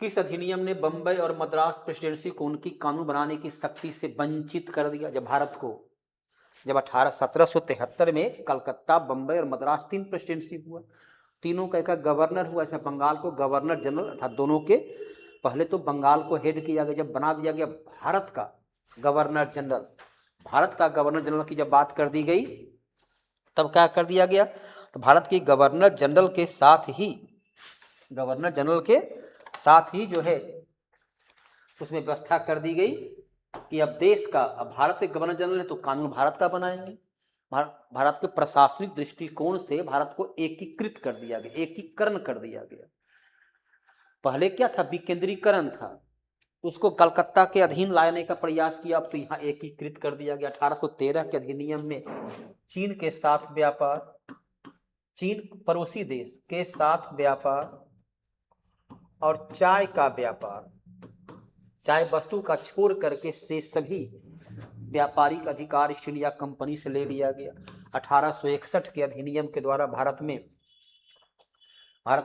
किस अधिनियम ने बंबई और मद्रास प्रेसिडेंसी को उनकी कानून बनाने की शक्ति से वंचित कर दिया? जब भारत को जब 1773 में कलकत्ता, बंबई और मद्रास 3 प्रेसिडेंसी हुआ, तीनों का एक गवर्नर हुआ। इसमें बंगाल को गवर्नर जनरल अर्थात दोनों के, पहले तो बंगाल को हेड किया गया, जब बना दिया गया भारत का गवर्नर जनरल। भारत का गवर्नर जनरल की जब बात कर दी गई तब क्या कर दिया गया, तो भारत की गवर्नर जनरल के साथ ही जो है उसमें व्यवस्था कर दी गई कि अब देश का, अब भारत के गवर्नर जनरल है तो कानून भारत का बनाएंगे। भारत के प्रशासनिक दृष्टिकोण से भारत को एकीकृत कर दिया गया, एकीकरण कर दिया गया। पहले क्या था, विकेंद्रीकरण था, उसको कलकत्ता के अधीन लाने का प्रयास किया, अब तो यहाँ एकीकृत कर दिया गया। 1813 के अधिनियम में चीन के साथ व्यापार, चीन पड़ोसी देश के साथ व्यापार और चाय का व्यापार, चाय वस्तु का छोड़ करके से सभी व्यापारिक अधिकार ईस्ट इंडिया कंपनी से ले लिया गया। 1861 के अधिनियम के द्वारा भारत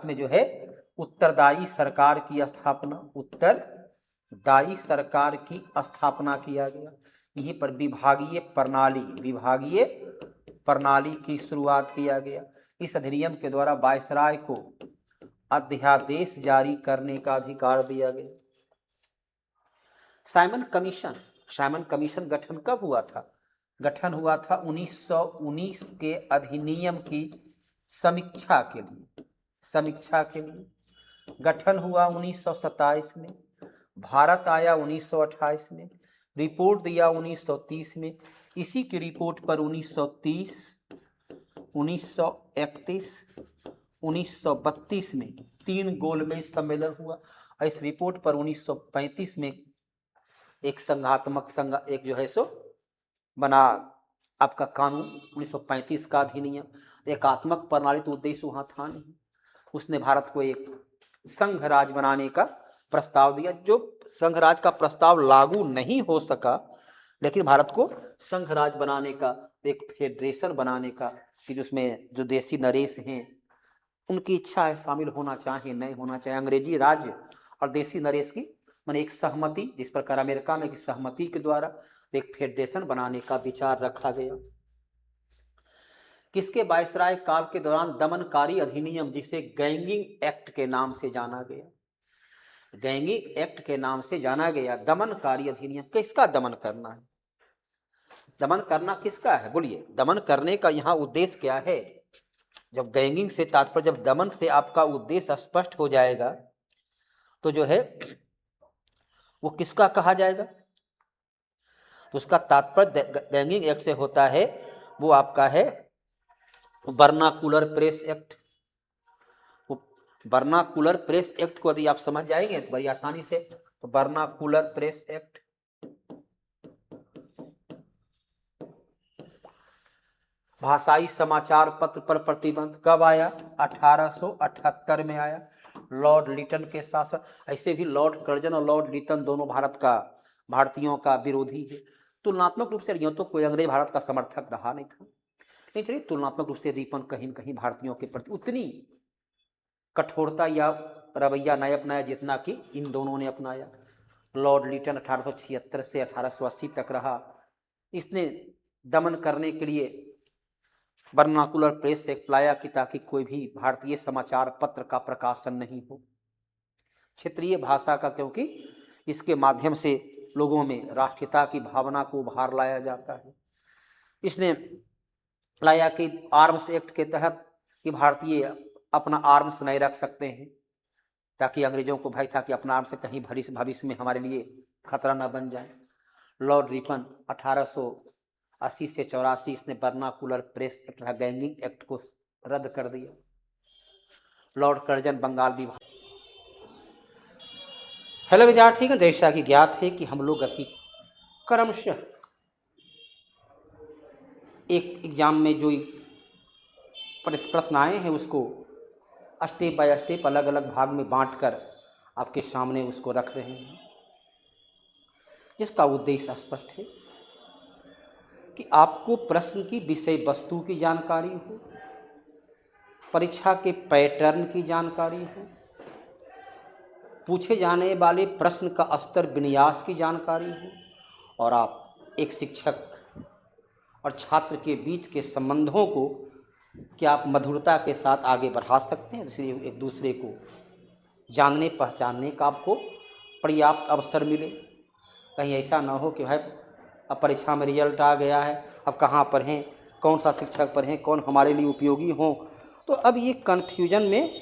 में जो है उत्तरदायी सरकार की स्थापना किया गया। यहीं पर विभागीय प्रणाली की शुरुआत किया गया। इस अधिनियम के द्वारा वायसराय को अध्यादेश जारी करने का अधिकार दिया गया। साइमन कमीशन गठन कब हुआ था? गठन हुआ था 1919 के अधिनियम की समीक्षा के लिए। गठन हुआ 1927 में, भारत आया 1928 में, रिपोर्ट दिया 1930 में। इसी की रिपोर्ट पर 1930, 1931, 1932 में 3 गोलमेज सम्मेलन हुआ। और इस रिपोर्ट पर 1935 में एक एक जो है सो बना आपका कानून 1935 का अधिनियम। एकात्मक प्रणाली तो उद्देश्य वहां था नहीं, उसने भारत को एक संघ राज बनाने का प्रस्ताव दिया। जो संघ राज का प्रस्ताव लागू नहीं हो सका, लेकिन भारत को संघ राज बनाने का, एक फेडरेशन बनाने का, कि जिसमें जो देसी नरेश हैं उनकी इच्छा है शामिल होना चाहिए नहीं होना चाहिए। अंग्रेजी राज्य और देसी नरेश की मैंने एक सहमति, जिस प्रकार अमेरिका में की सहमति के द्वारा एक फेडरेशन बनाने का विचार रखा गया। किसके वायसराय काल के दौरान दमनकारी अधिनियम, जिसे गैंगिंग एक्ट के नाम से जाना गया, दमनकारी अधिनियम, किसका दमन करना है? दमन करना किसका है बोलिए? दमन करने का यहाँ उद्देश्य क्या है? जब गैंगिंग से तात्पर्य, जब दमन से आपका उद्देश्य स्पष्ट हो जाएगा तो जो है वो किसका कहा जाएगा? तो उसका तात्पर्य गैंगिंग एक्ट से होता है, वो आपका है vernacular press act. Vernacular press act को यदि आप समझ जाएंगे तो बड़ी आसानी से, तो वर्नाकुलर प्रेस एक्ट, भाषाई समाचार पत्र पर प्रतिबंध कब आया? 1878 में आया, लॉर्ड लिटन के शासन। ऐसे भी लॉर्ड कर्जन और लॉर्ड लिटन दोनों भारतीयों का विरोधी है। तुलनात्मक रूप से यूं तो कोई अंग्रेज भारत का समर्थक रहा नहीं था, लेकिन चलिए तुलनात्मक रूप से रिपन कहीं न कहीं भारतीयों के प्रति उतनी कठोरता या रवैया नहीं अपनाया जितना कि इन दोनों ने अपनाया। लॉर्ड लिटन 1876 से 1880 तक रहा। इसने दमन करने के लिए वर्नाकुलर प्रेस एक्ट लाया कि ताकि कोई भी भारतीय समाचार पत्र का प्रकाशन नहीं हो, क्षेत्रीय भाषा का, क्योंकि इसके माध्यम से लोगों में राष्ट्रीयता की भावना को उभार लाया जाता है। इसने लाया कि आर्म्स एक्ट के तहत कि भारतीय अपना आर्म्स नहीं रख सकते हैं, ताकि अंग्रेजों को भय था कि अपना आर्म्स कहीं भविष्य में हमारे लिए खतरा न बन जाए। लॉर्ड रिपन 1880 से 84, इसने vernacular press act, ganging act को रद्द कर दिया। लॉर्ड कर्जन बंगाल विभाग। हेलो विद्यार्थी, जैसा कि ज्ञात है कि हम लोग अभी क्रमशः एक एग्ज़ाम में जो प्रश्न आए हैं उसको स्टेप बाय स्टेप अलग अलग भाग में बांटकर आपके सामने उसको रख रहे हैं, जिसका उद्देश्य स्पष्ट है कि आपको प्रश्न की विषय वस्तु की जानकारी हो, परीक्षा के पैटर्न की जानकारी हो, पूछे जाने वाले प्रश्न का स्तर विन्यास की जानकारी हो, और आप एक शिक्षक और छात्र के बीच के संबंधों को क्या आप मधुरता के साथ आगे बढ़ा सकते हैं, इसलिए एक दूसरे को जानने पहचानने का आपको पर्याप्त अवसर मिले। कहीं ऐसा ना हो कि भाई अब परीक्षा में रिजल्ट आ गया है, अब कहाँ पढ़ें, कौन सा शिक्षक पढ़ें, कौन हमारे लिए उपयोगी हो। तो अब ये कन्फ्यूजन में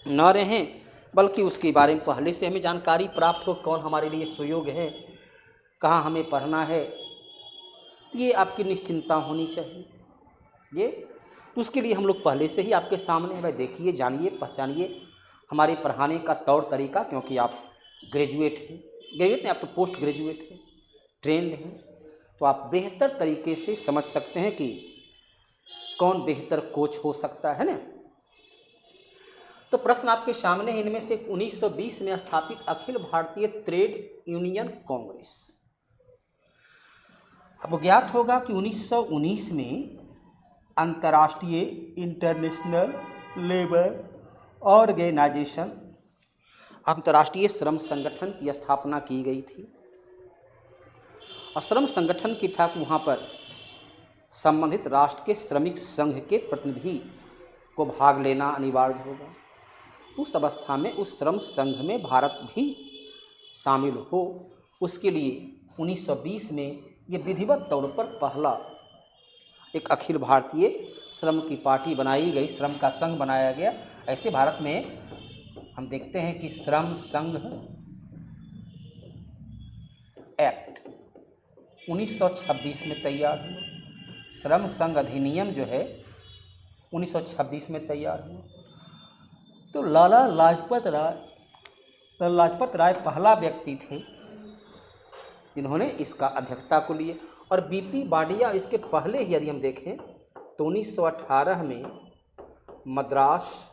न रहें, बल्कि उसके बारे में पहले से हमें जानकारी प्राप्त हो, कौन हमारे लिए सुयोग्य है, कहाँ हमें पढ़ना है। ये आपकी निश्चिंता होनी चाहिए। ये तो उसके लिए हम लोग पहले से ही आपके सामने भाई देखिए, जानिए, पहचानिए हमारे पढ़ाने का तौर तरीका, क्योंकि आप ग्रेजुएट हैं, ग्रेजुएट नहीं, आप तो पोस्ट ग्रेजुएट हैं, ट्रेंड हैं, तो आप बेहतर तरीके से समझ सकते हैं कि कौन बेहतर कोच हो सकता है ना। तो प्रश्न आपके सामने है, इनमें से 1920 में स्थापित अखिल भारतीय ट्रेड यूनियन कांग्रेस। अब ज्ञात होगा कि 1919 में अंतर्राष्ट्रीय इंटरनेशनल लेबर ऑर्गेनाइजेशन, अंतर्राष्ट्रीय श्रम संगठन की स्थापना की गई थी। और श्रम संगठन की था कि वहाँ पर संबंधित राष्ट्र के श्रमिक संघ के प्रतिनिधि को भाग लेना अनिवार्य होगा। उस अवस्था में उस श्रम संघ में भारत भी शामिल हो, उसके लिए 1920 में ये विधिवत तौर पर पहला एक अखिल भारतीय श्रम की पार्टी बनाई गई, श्रम का संघ बनाया गया। ऐसे भारत में हम देखते हैं कि श्रम संघ एक्ट 1926 में तैयार हुआ, श्रम संघ अधिनियम जो है 1926 में तैयार हुआ। तो लाला लाजपत राय पहला व्यक्ति थे जिन्होंने इसका अध्यक्षता को लिए। और बीपी बाडिया इसके पहले ही यदि हम देखें तो 1918 में Madras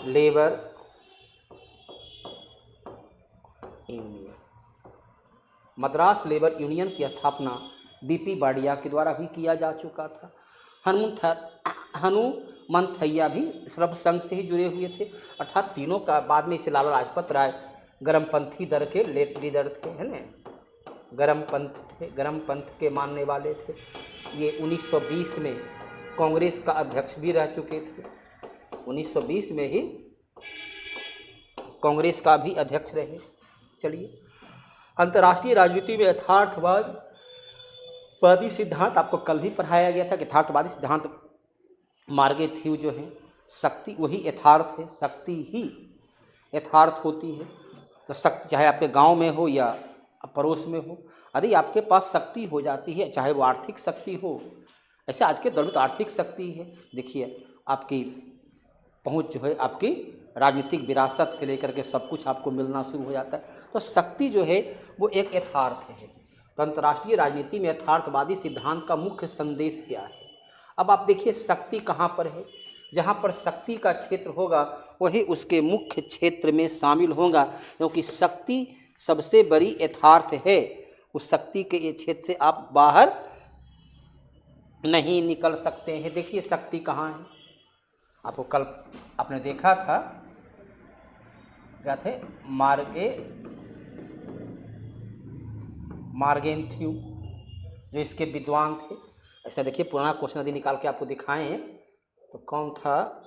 labour union, Madras labour union की स्थापना बीपी बाडिया के द्वारा भी किया जा चुका था। हनुमंथैया भी श्रम संघ से ही जुड़े हुए थे, अर्थात तीनों का बाद में इसे लाला लाजपत राय गरमपंथी दल के लीडर थे, है ना, गरमपंथ के मानने वाले थे। ये 1920 में कांग्रेस का अध्यक्ष भी रह चुके थे, 1920 में ही कांग्रेस का भी अध्यक्ष रहे। चलिए, अंतर्राष्ट्रीय राजनीति में यथार्थवादी सिद्धांत आपको कल भी पढ़ाया गया था कि यथार्थवादी सिद्धांत मार्गेट थ्यू जो है, शक्ति वही यथार्थ है, शक्ति ही यथार्थ होती है। तो शक्ति चाहे आपके गांव में हो या पड़ोस में हो, यदि आपके पास शक्ति हो जाती है, चाहे वो आर्थिक शक्ति हो, ऐसे आज के दौर में तो आर्थिक शक्ति है, देखिए आपकी पहुंच जो है, आपकी राजनीतिक विरासत से लेकर के सब कुछ आपको मिलना शुरू हो जाता है। तो शक्ति जो है वो एक यथार्थ है। तो अंतर्राष्ट्रीय राजनीति में यथार्थवादी सिद्धांत का मुख्य संदेश क्या है? अब आप देखिए शक्ति कहाँ पर है, जहाँ पर शक्ति का क्षेत्र होगा वही उसके मुख्य क्षेत्र में शामिल होगा, क्योंकि शक्ति सबसे बड़ी यथार्थ है। उस शक्ति के ये क्षेत्र से आप बाहर नहीं निकल सकते हैं। देखिए शक्ति कहाँ है, आपको कल आपने देखा था, क्या थे, मार्गेट थ्यू जो इसके विद्वान थे। ऐसा देखिए पुराना क्वेश्चन यदि निकाल के आपको दिखाएं तो कौन था,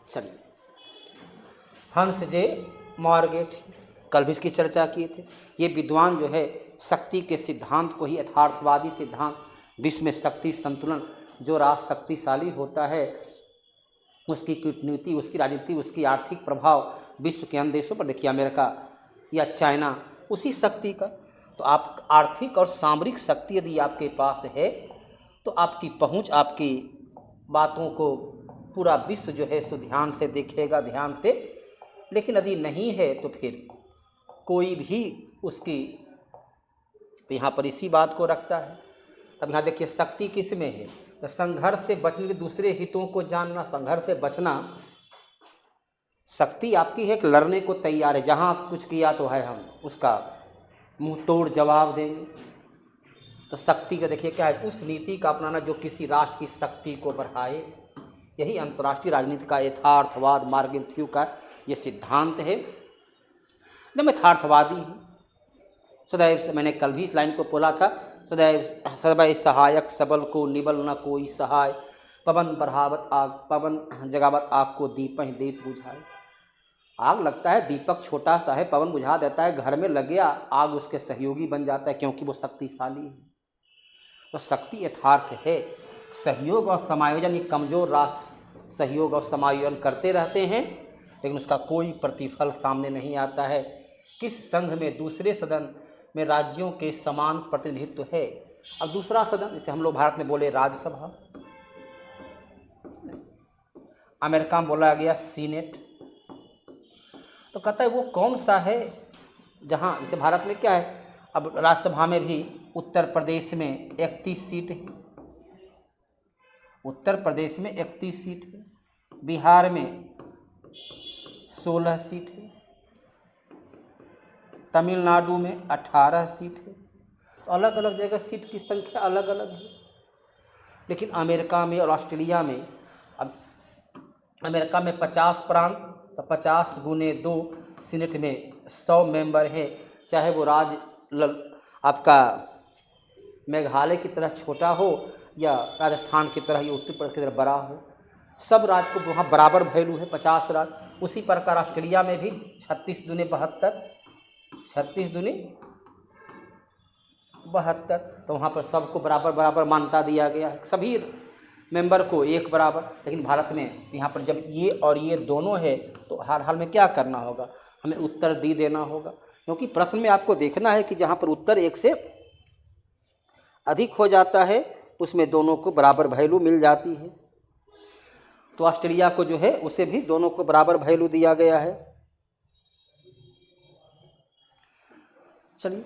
चलिए हंस जे मार्गेट, कल भी इसकी चर्चा किए थे। ये विद्वान जो है शक्ति के सिद्धांत को ही यथार्थवादी सिद्धांत, विश्व में शक्ति संतुलन, जो राष्ट्र शक्तिशाली होता है उसकी कूटनीति, उसकी राजनीति, उसकी आर्थिक प्रभाव विश्व के अन्य देशों पर, देखिए अमेरिका या चाइना, उसी शक्ति का। तो आप आर्थिक और सामरिक शक्ति यदि आपके पास है तो आपकी पहुंच, आपकी बातों को पूरा विश्व जो है सो ध्यान से देखेगा, ध्यान से। लेकिन यदि नहीं है तो फिर कोई भी उसकी, तो यहाँ पर इसी बात को रखता है। अब यहाँ देखिए शक्ति किस में है, तो संघर्ष से बचने के, दूसरे हितों को जानना, संघर्ष से बचना। शक्ति आपकी है कि लड़ने को तैयार है, जहाँ कुछ किया तो है हम उसका मुंह तोड़ जवाब देंगे। तो शक्ति का देखिए क्या है, उस नीति का अपनाना जो किसी राष्ट्र की शक्ति को बढ़ाए। यही अंतर्राष्ट्रीय राजनीति का यथार्थवाद, मार्गन थ्यू का ये सिद्धांत है। मैं यथार्थवादी हूँ, सदैव से, मैंने कल भी इस लाइन को बोला था, सदैव सहायक सबल को निबल न कोई सहाय, पवन बढ़ावत आग, पवन जगावत आग को दीपक देत बुझाए। आग लगता है, दीपक छोटा सा है, पवन बुझा देता है, घर में लगे आग उसके सहयोगी बन जाता है, क्योंकि वो शक्तिशाली है। तो शक्ति यथार्थ है। सहयोग और समायोजन, ये कमज़ोर राष्ट्र सहयोग और समायोजन करते रहते हैं, लेकिन उसका कोई प्रतिफल सामने नहीं आता है। किस संघ में दूसरे सदन में राज्यों के समान प्रतिनिधित्व है। अब दूसरा सदन, जिसे हम लोग भारत में बोले राज्यसभा, अमेरिका में बोला गया सीनेट। तो कहता है वो कौन सा है जहाँ, जैसे भारत में क्या है, अब राज्यसभा में भी उत्तर प्रदेश में 31 सीट है, उत्तर प्रदेश में 31 सीट है, बिहार में 16 सीट है, तमिलनाडु में 18 सीट है। तो अलग अलग जगह सीट की संख्या अलग अलग है। लेकिन अमेरिका में और ऑस्ट्रेलिया में, अब अमेरिका में 50 प्रांत, तो 50 गुने 2, सीनेट में 100 मेंबर है। चाहे वो राज्य आपका मेघालय की तरह छोटा हो या राजस्थान की तरह या उत्तर प्रदेश की तरह बड़ा हो, सब राज्य को वहाँ बराबर वैल्यू है, 50 राज्य। उसी प्रकार ऑस्ट्रेलिया में भी 36 दूने 72, 36 दूने 72, तो वहाँ पर सबको बराबर बराबर मान्यता दिया गया है, सभी मेंबर को एक बराबर। लेकिन भारत में यहाँ पर जब ये और ये दोनों है तो हर हाल में क्या करना होगा, हमें उत्तर दी देना होगा, क्योंकि प्रश्न में आपको देखना है कि जहाँ पर उत्तर एक से अधिक हो जाता है उसमें दोनों को बराबर वैल्यू मिल जाती है। तो ऑस्ट्रेलिया को जो है उसे भी दोनों को बराबर वैल्यू दिया गया है। चलिए,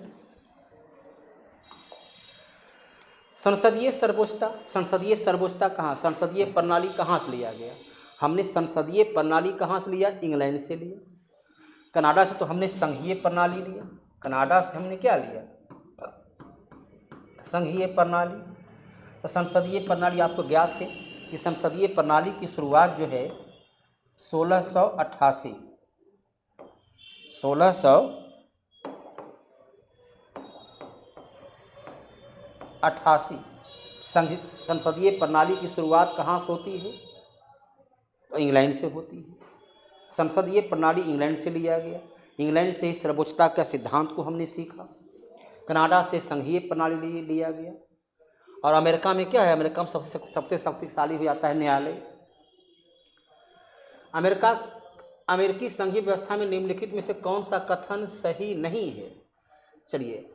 संसदीय सर्वोच्चता, संसदीय सर्वोच्चता कहाँ, संसदीय प्रणाली कहाँ से लिया गया। हमने संसदीय प्रणाली कहाँ से लिया, इंग्लैंड से लिया। कनाडा से तो हमने संघीय प्रणाली लिया, कनाडा से हमने क्या लिया, संघीय प्रणाली। तो संसदीय प्रणाली आपको ज्ञात है कि संसदीय प्रणाली की शुरुआत जो है 1688, 1688 संसदीय प्रणाली की शुरुआत कहाँ से होती है, तो इंग्लैंड से होती है। संसदीय प्रणाली इंग्लैंड से लिया गया, इंग्लैंड से सर्वोच्चता का सिद्धांत को हमने सीखा। कनाडा से संघीय प्रणाली लिया गया। और अमेरिका में क्या है, अमेरिका में सबसे शक्तिशाली हो जाता है न्यायालय। अमेरिकी संघीय व्यवस्था में निम्नलिखित में से कौन सा कथन सही नहीं है। चलिए,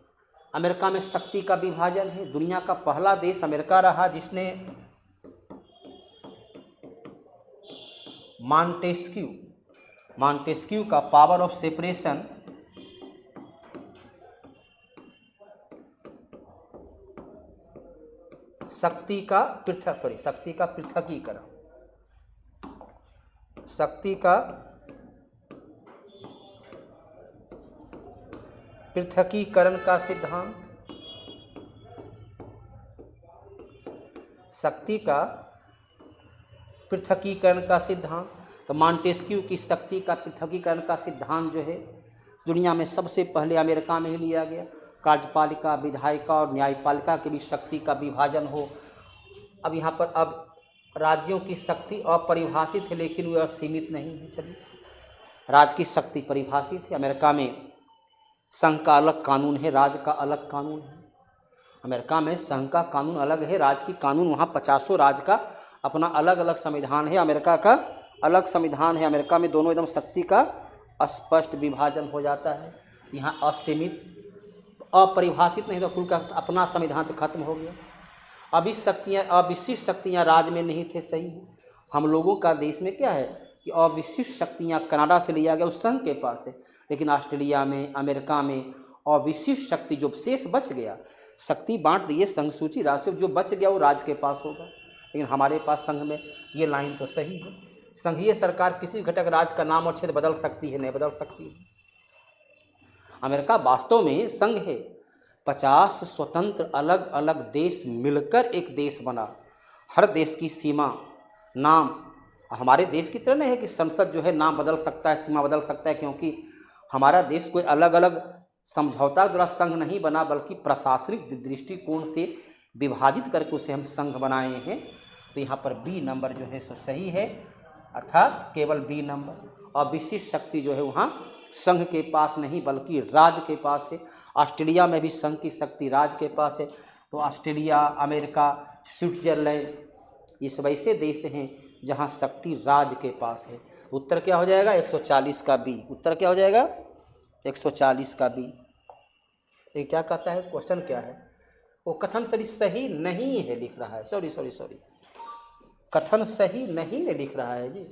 अमेरिका में शक्ति का विभाजन है। दुनिया का पहला देश अमेरिका रहा जिसने मॉन्टेस्क्यू का पावर ऑफ सेपरेशन शक्ति का पृथकीकरण का सिद्धांत, शक्ति का पृथकीकरण का सिद्धांत। तो मॉन्टेस्क्यू की शक्ति का पृथकीकरण का सिद्धांत जो है दुनिया में सबसे पहले अमेरिका में ही लिया गया। कार्यपालिका, विधायिका और न्यायपालिका के बीच शक्ति का विभाजन हो। अब यहाँ पर अब राज्यों की शक्ति अपरिभाषित है, लेकिन वह सीमित नहीं है। चलिए, राज्य की शक्ति परिभाषित है। अमेरिका में संघ का अलग कानून है, राज्य का अलग कानून है। अमेरिका में संघ का कानून अलग है, राज्य की कानून, वहाँ 50 राज्य का अपना अलग अलग संविधान है, अमेरिका का अलग संविधान है। अमेरिका में दोनों एकदम शक्ति का स्पष्ट विभाजन हो जाता है। यहाँ असीमित, अपरिभाषित नहीं तो कुल का अपना संविधान तो खत्म हो गया। अभी शक्तियाँ, अविशिष्ट शक्तियाँ राज्य में नहीं थे, सही है। हम लोगों का देश में क्या है कि अविशिष्ट शक्तियाँ कनाडा से लिया गया उस संघ के पास है, लेकिन ऑस्ट्रेलिया में, अमेरिका में अविशिष्ट शक्ति जो शेष बच गया, शक्ति बांट दिए संघ सूची राष्ट्र, जो बच गया वो राज्य के पास होगा। लेकिन हमारे पास संघ में ये लाइन तो सही है, संघीय सरकार किसी घटक राज्य का नाम और क्षेत्र बदल सकती है, नहीं बदल सकती है। अमेरिका वास्तव में संघ है, 50 स्वतंत्र अलग अलग देश मिलकर एक देश बना। हर देश की सीमा, नाम, हमारे देश की तरह नहीं है कि संसद जो है नाम बदल सकता है, सीमा बदल सकता है, क्योंकि हमारा देश कोई अलग अलग समझौता द्वारा संघ नहीं बना, बल्कि प्रशासनिक दृष्टिकोण से विभाजित करके उसे हम संघ बनाए हैं। तो यहाँ पर बी नंबर जो है सो सही है, अर्थात केवल बी नंबर। और विशिष्ट शक्ति जो है वहाँ संघ के पास नहीं बल्कि राज्य के पास है। ऑस्ट्रेलिया में भी संघ की शक्ति राज्य के पास है। तो ऑस्ट्रेलिया, अमेरिका, स्विट्जरलैंड, ये सब ऐसे देश हैं जहाँ शक्ति राज्य के पास है। तो उत्तर क्या हो जाएगा? 140 का बी। उत्तर क्या हो जाएगा? 140 का बी। ये क्या कहता है, क्वेश्चन क्या है? वो कथन सही नहीं है लिख रहा है, सॉरी, कथन सही नहीं है लिख रहा है जी।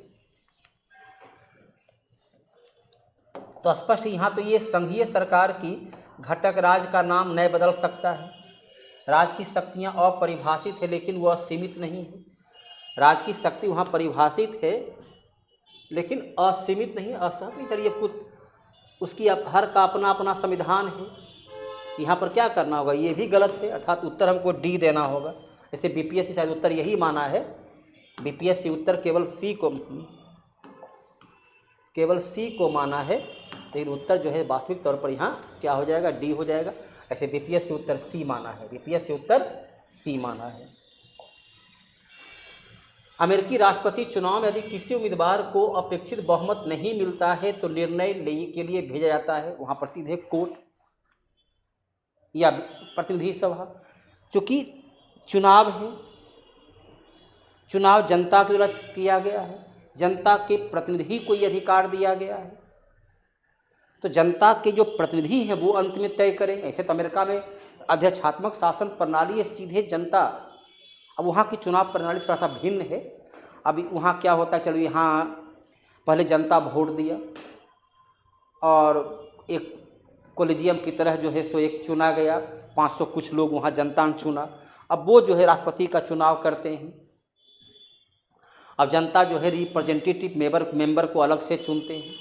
तो स्पष्ट यहाँ तो ये संघीय सरकार की घटक राज्य का नाम नहीं बदल सकता है। राज्य की शक्तियाँ अपरिभाषित है, लेकिन वह सीमित नहीं है। राज्य की शक्ति वहाँ परिभाषित है लेकिन असीमित नहीं, असहत नहीं। चलिए कुछ उसकी हर का अपना अपना संविधान है। यहाँ पर क्या करना होगा? ये भी गलत है, अर्थात उत्तर हमको डी देना होगा। जैसे बीपीएससी शायद उत्तर यही माना है, बीपीएससी उत्तर केवल सी को माना है, लेकिन उत्तर जो है वास्तविक तौर पर यहाँ क्या हो जाएगा? डी हो जाएगा। ऐसे बीपीएससी उत्तर सी माना है, बीपीएससी उत्तर सी माना है। अमेरिकी राष्ट्रपति चुनाव में यदि किसी उम्मीदवार को अपेक्षित बहुमत नहीं मिलता है तो निर्णय के लिए भेजा जाता है, वहाँ पर सीधे कोर्ट या प्रतिनिधि सभा। चूँकि चुनाव है, चुनाव जनता के द्वारा किया गया है, जनता के प्रतिनिधि को ये अधिकार दिया गया है, तो जनता के जो प्रतिनिधि हैं वो अंत में तय करेंगे। ऐसे तो अमेरिका में अध्यक्षात्मक शासन प्रणाली है, सीधे जनता। अब वहाँ की चुनाव प्रणाली थोड़ा सा भिन्न है। अभी वहाँ क्या होता है, चलो यहाँ पहले जनता वोट दिया और एक कोलिजियम की तरह जो है सो एक चुना गया, 500 कुछ लोग वहाँ जनता ने चुना। अब वो जो है राष्ट्रपति का चुनाव करते हैं। अब जनता जो है रिप्रेजेंटेटिव मेंबर को अलग से चुनते हैं।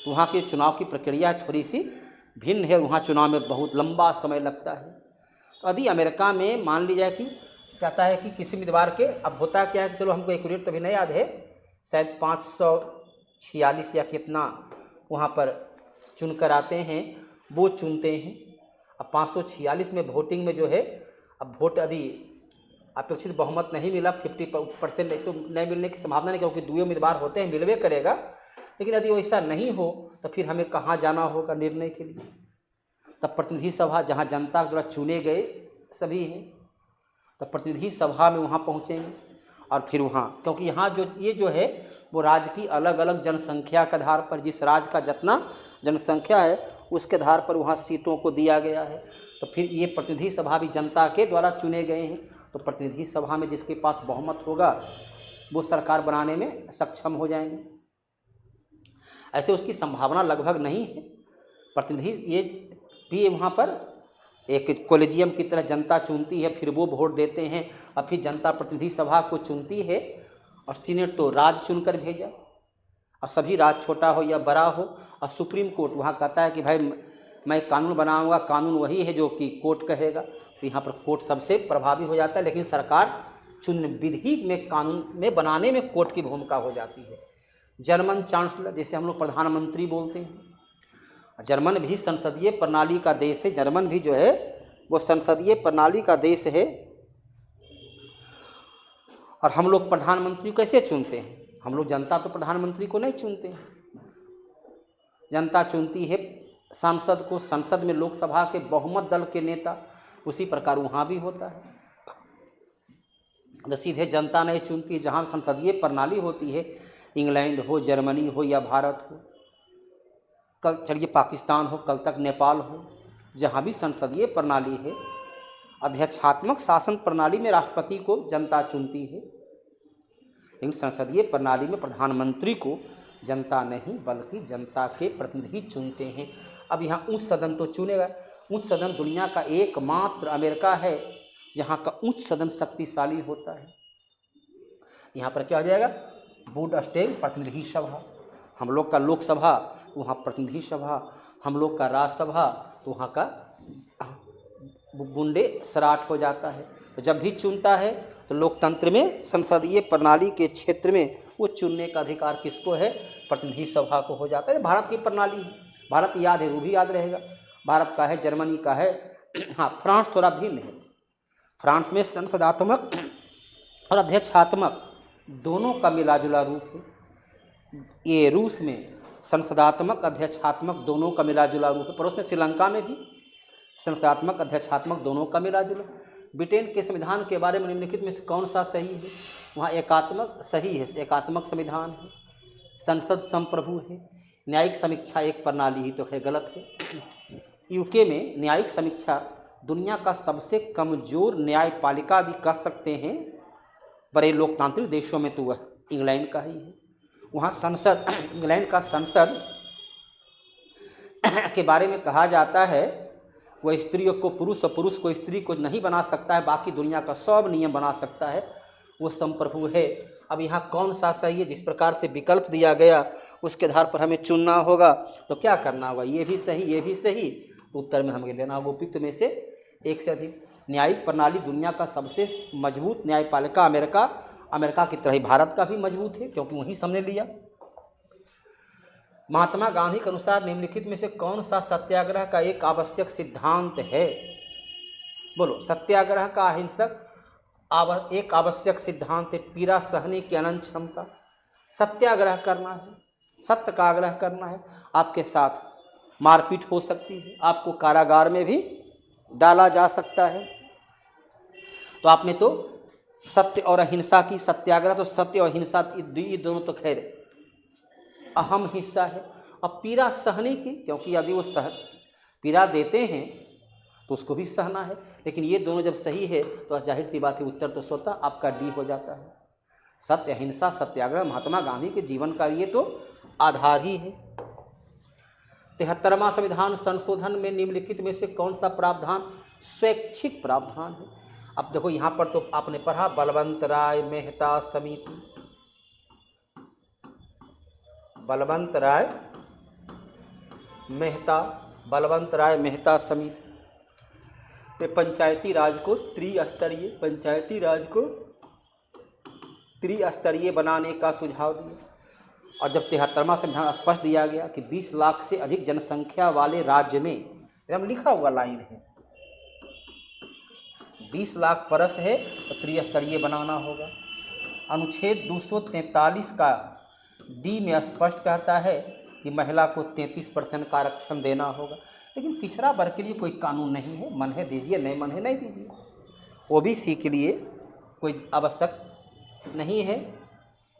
वहाँ के चुनाव की प्रक्रिया थोड़ी सी भिन्न है, वहाँ चुनाव में बहुत लंबा समय लगता है। तो यदि अमेरिका में मान लीजिए कि कहता है कि किसी उम्मीदवार के, अब होता क्या है कि चलो हमको एक्यूरेट तो भी नहीं याद है, शायद 546 या कितना वहाँ पर चुन कर आते हैं, वो चुनते हैं। अब 546 में वोटिंग में जो है, अब वोट यदि अपेक्षित बहुमत नहीं मिला, 50% तो नहीं मिलने की संभावना नहीं, क्योंकि 2 उम्मीदवार होते हैं, मिलवे करेगा। लेकिन यदि वैसा नहीं हो तो फिर हमें कहाँ जाना होगा निर्णय के लिए? तब प्रतिनिधि सभा, जहाँ जनता द्वारा चुने गए सभी हैं, तो प्रतिनिधि सभा में वहाँ पहुँचेंगे। और फिर वहाँ, क्योंकि यहाँ जो ये जो है वो राज्य की अलग अलग जनसंख्या के आधार पर, जिस राज्य का जितना जनसंख्या है उसके आधार पर वहाँ सीटों को दिया गया है। तो फिर ये प्रतिनिधि सभा भी जनता के द्वारा चुने गए हैं। तो प्रतिनिधि सभा में जिसके पास बहुमत होगा वो सरकार बनाने में सक्षम हो जाएंगे। ऐसे उसकी संभावना लगभग नहीं है। प्रतिनिधि ये भी वहाँ पर एक कोलिजियम की तरह जनता चुनती है, फिर वो वोट देते हैं, और फिर जनता प्रतिनिधि सभा को चुनती है, और सीनेट तो राज्य चुनकर भेजा, और सभी राज्य छोटा हो या बड़ा हो। और सुप्रीम कोर्ट वहाँ कहता है कि भाई मैं कानून बनाऊंगा, कानून वही है जो कि कोर्ट कहेगा। तो यहाँ पर कोर्ट सबसे प्रभावी हो जाता है, लेकिन सरकार चुन विधि में, कानून में बनाने में कोर्ट की भूमिका हो जाती है। जर्मन चांसलर, जैसे हम लोग प्रधानमंत्री बोलते हैं, जर्मन भी संसदीय प्रणाली का देश है। जर्मन भी जो है वो संसदीय प्रणाली का देश है। और हम लोग प्रधानमंत्री कैसे चुनते हैं? हम लोग जनता तो प्रधानमंत्री को नहीं चुनते हैं, जनता चुनती है सांसद को संसद में लोकसभा के बहुमत दल के नेता, उसी प्रकार वहाँ भी होता है। तो सीधे जनता नहीं चुनती। जहाँ संसदीय प्रणाली होती है, इंग्लैंड हो, जर्मनी हो या भारत हो, कल चलिए पाकिस्तान हो, कल तक नेपाल हो, जहाँ भी संसदीय प्रणाली है, अध्यक्षात्मक शासन प्रणाली में राष्ट्रपति को जनता चुनती है, लेकिन संसदीय प्रणाली में प्रधानमंत्री को जनता नहीं बल्कि जनता के प्रतिनिधि चुनते हैं। अब यहाँ उच्च सदन तो चुनेगा। उच्च सदन दुनिया का एकमात्र अमेरिका है जहाँ का उच्च सदन शक्तिशाली होता है। यहाँ पर क्या हो जाएगा, बुंडस्टैग प्रतिनिधि सभा। हम लोग का लोकसभा, वहाँ प्रतिनिधि सभा। हम लोग का राज्यसभा, तो वहाँ का बुंडेसराट हो जाता है। तो जब भी चुनता है तो लोकतंत्र में संसदीय प्रणाली के क्षेत्र में वो चुनने का अधिकार किसको है, प्रतिनिधि सभा को हो जाता है। भारत की प्रणाली है, भारत याद है, वो भी याद रहेगा। भारत का है, जर्मनी का है, हाँ फ्रांस थोड़ा भिन्न है। फ्रांस में संसदात्मक और अध्यक्षात्मक दोनों का मिला जुला रूप है। ये रूस में संसदात्मक अध्यक्षात्मक दोनों का मिला जुला रूप है। पड़ोस में श्रीलंका में भी संसदात्मक अध्यक्षात्मक दोनों का मिला जुला। ब्रिटेन के संविधान के बारे में निम्नलिखित में से कौन सा सही है? वहाँ एकात्मक सही है, एकात्मक संविधान है, संसद संप्रभु है, न्यायिक समीक्षा एक प्रणाली ही तो है, गलत है। यूके में न्यायिक समीक्षा दुनिया का सबसे कमजोर न्यायपालिका भी कह सकते हैं। बड़े लोकतांत्रिक देशों में तो वह इंग्लैंड का ही है। वहाँ संसद, इंग्लैंड का संसद के बारे में कहा जाता है वह स्त्री को पुरुष और पुरुष को स्त्री को नहीं बना सकता है, बाकी दुनिया का सब नियम बना सकता है, वो संप्रभु है। अब यहाँ कौन सा सही है? जिस प्रकार से विकल्प दिया गया उसके आधार पर हमें चुनना होगा। तो क्या करना होगा, ये भी सही ये भी सही, उत्तर में हमें लेना होगा उपयुक्त में से एक से अधिक। न्यायिक प्रणाली दुनिया का सबसे मजबूत न्यायपालिका अमेरिका, अमेरिका की तरह ही भारत का भी मजबूत है क्योंकि वहीं से हमने लिया। महात्मा गांधी के अनुसार निम्नलिखित में से कौन सा सत्याग्रह का एक आवश्यक सिद्धांत है? बोलो, सत्याग्रह का अहिंसक एक आवश्यक सिद्धांत है पीड़ा सहने की अनंत क्षमता। सत्याग्रह करना है, सत्य का आग्रह करना है। आपके साथ मारपीट हो सकती है, आपको कारागार में भी डाला जा सकता है। तो आप में तो सत्य और अहिंसा की, सत्याग्रह तो सत्य और अहिंसा ये दोनों तो खैर अहम हिस्सा है। अब पीड़ा सहने की, क्योंकि यदि वो पीड़ा देते हैं तो उसको भी सहना है, लेकिन ये दोनों जब सही है तो जाहिर सी बात है उत्तर तो स्वतः आपका डी हो जाता है। सत्य अहिंसा सत्याग्रह महात्मा गांधी के जीवन का ये तो आधार ही है। 73वां संविधान संशोधन में निम्नलिखित में से कौन सा प्रावधान स्वैच्छिक प्रावधान है? अब देखो यहाँ पर तो आपने पढ़ा बलवंत राय मेहता समिति, बलवंत राय मेहता समिति। पंचायती राज को त्रिस्तरीय बनाने का सुझाव दिया। और जब 73वां संविधान स्पष्ट दिया गया कि 20 लाख से अधिक जनसंख्या वाले राज्य में, एकदम लिखा हुआ लाइन है, 20 लाख परस है तो त्रिस्तरीय बनाना होगा। अनुच्छेद 243 का डी में स्पष्ट कहता है कि महिला को 33% का आरक्षण देना होगा, लेकिन पिछड़ा वर्ग के लिए कोई कानून नहीं है, मन है दीजिए, नहीं मन है नहीं दीजिए। ओबीसी के लिए कोई आवश्यक नहीं है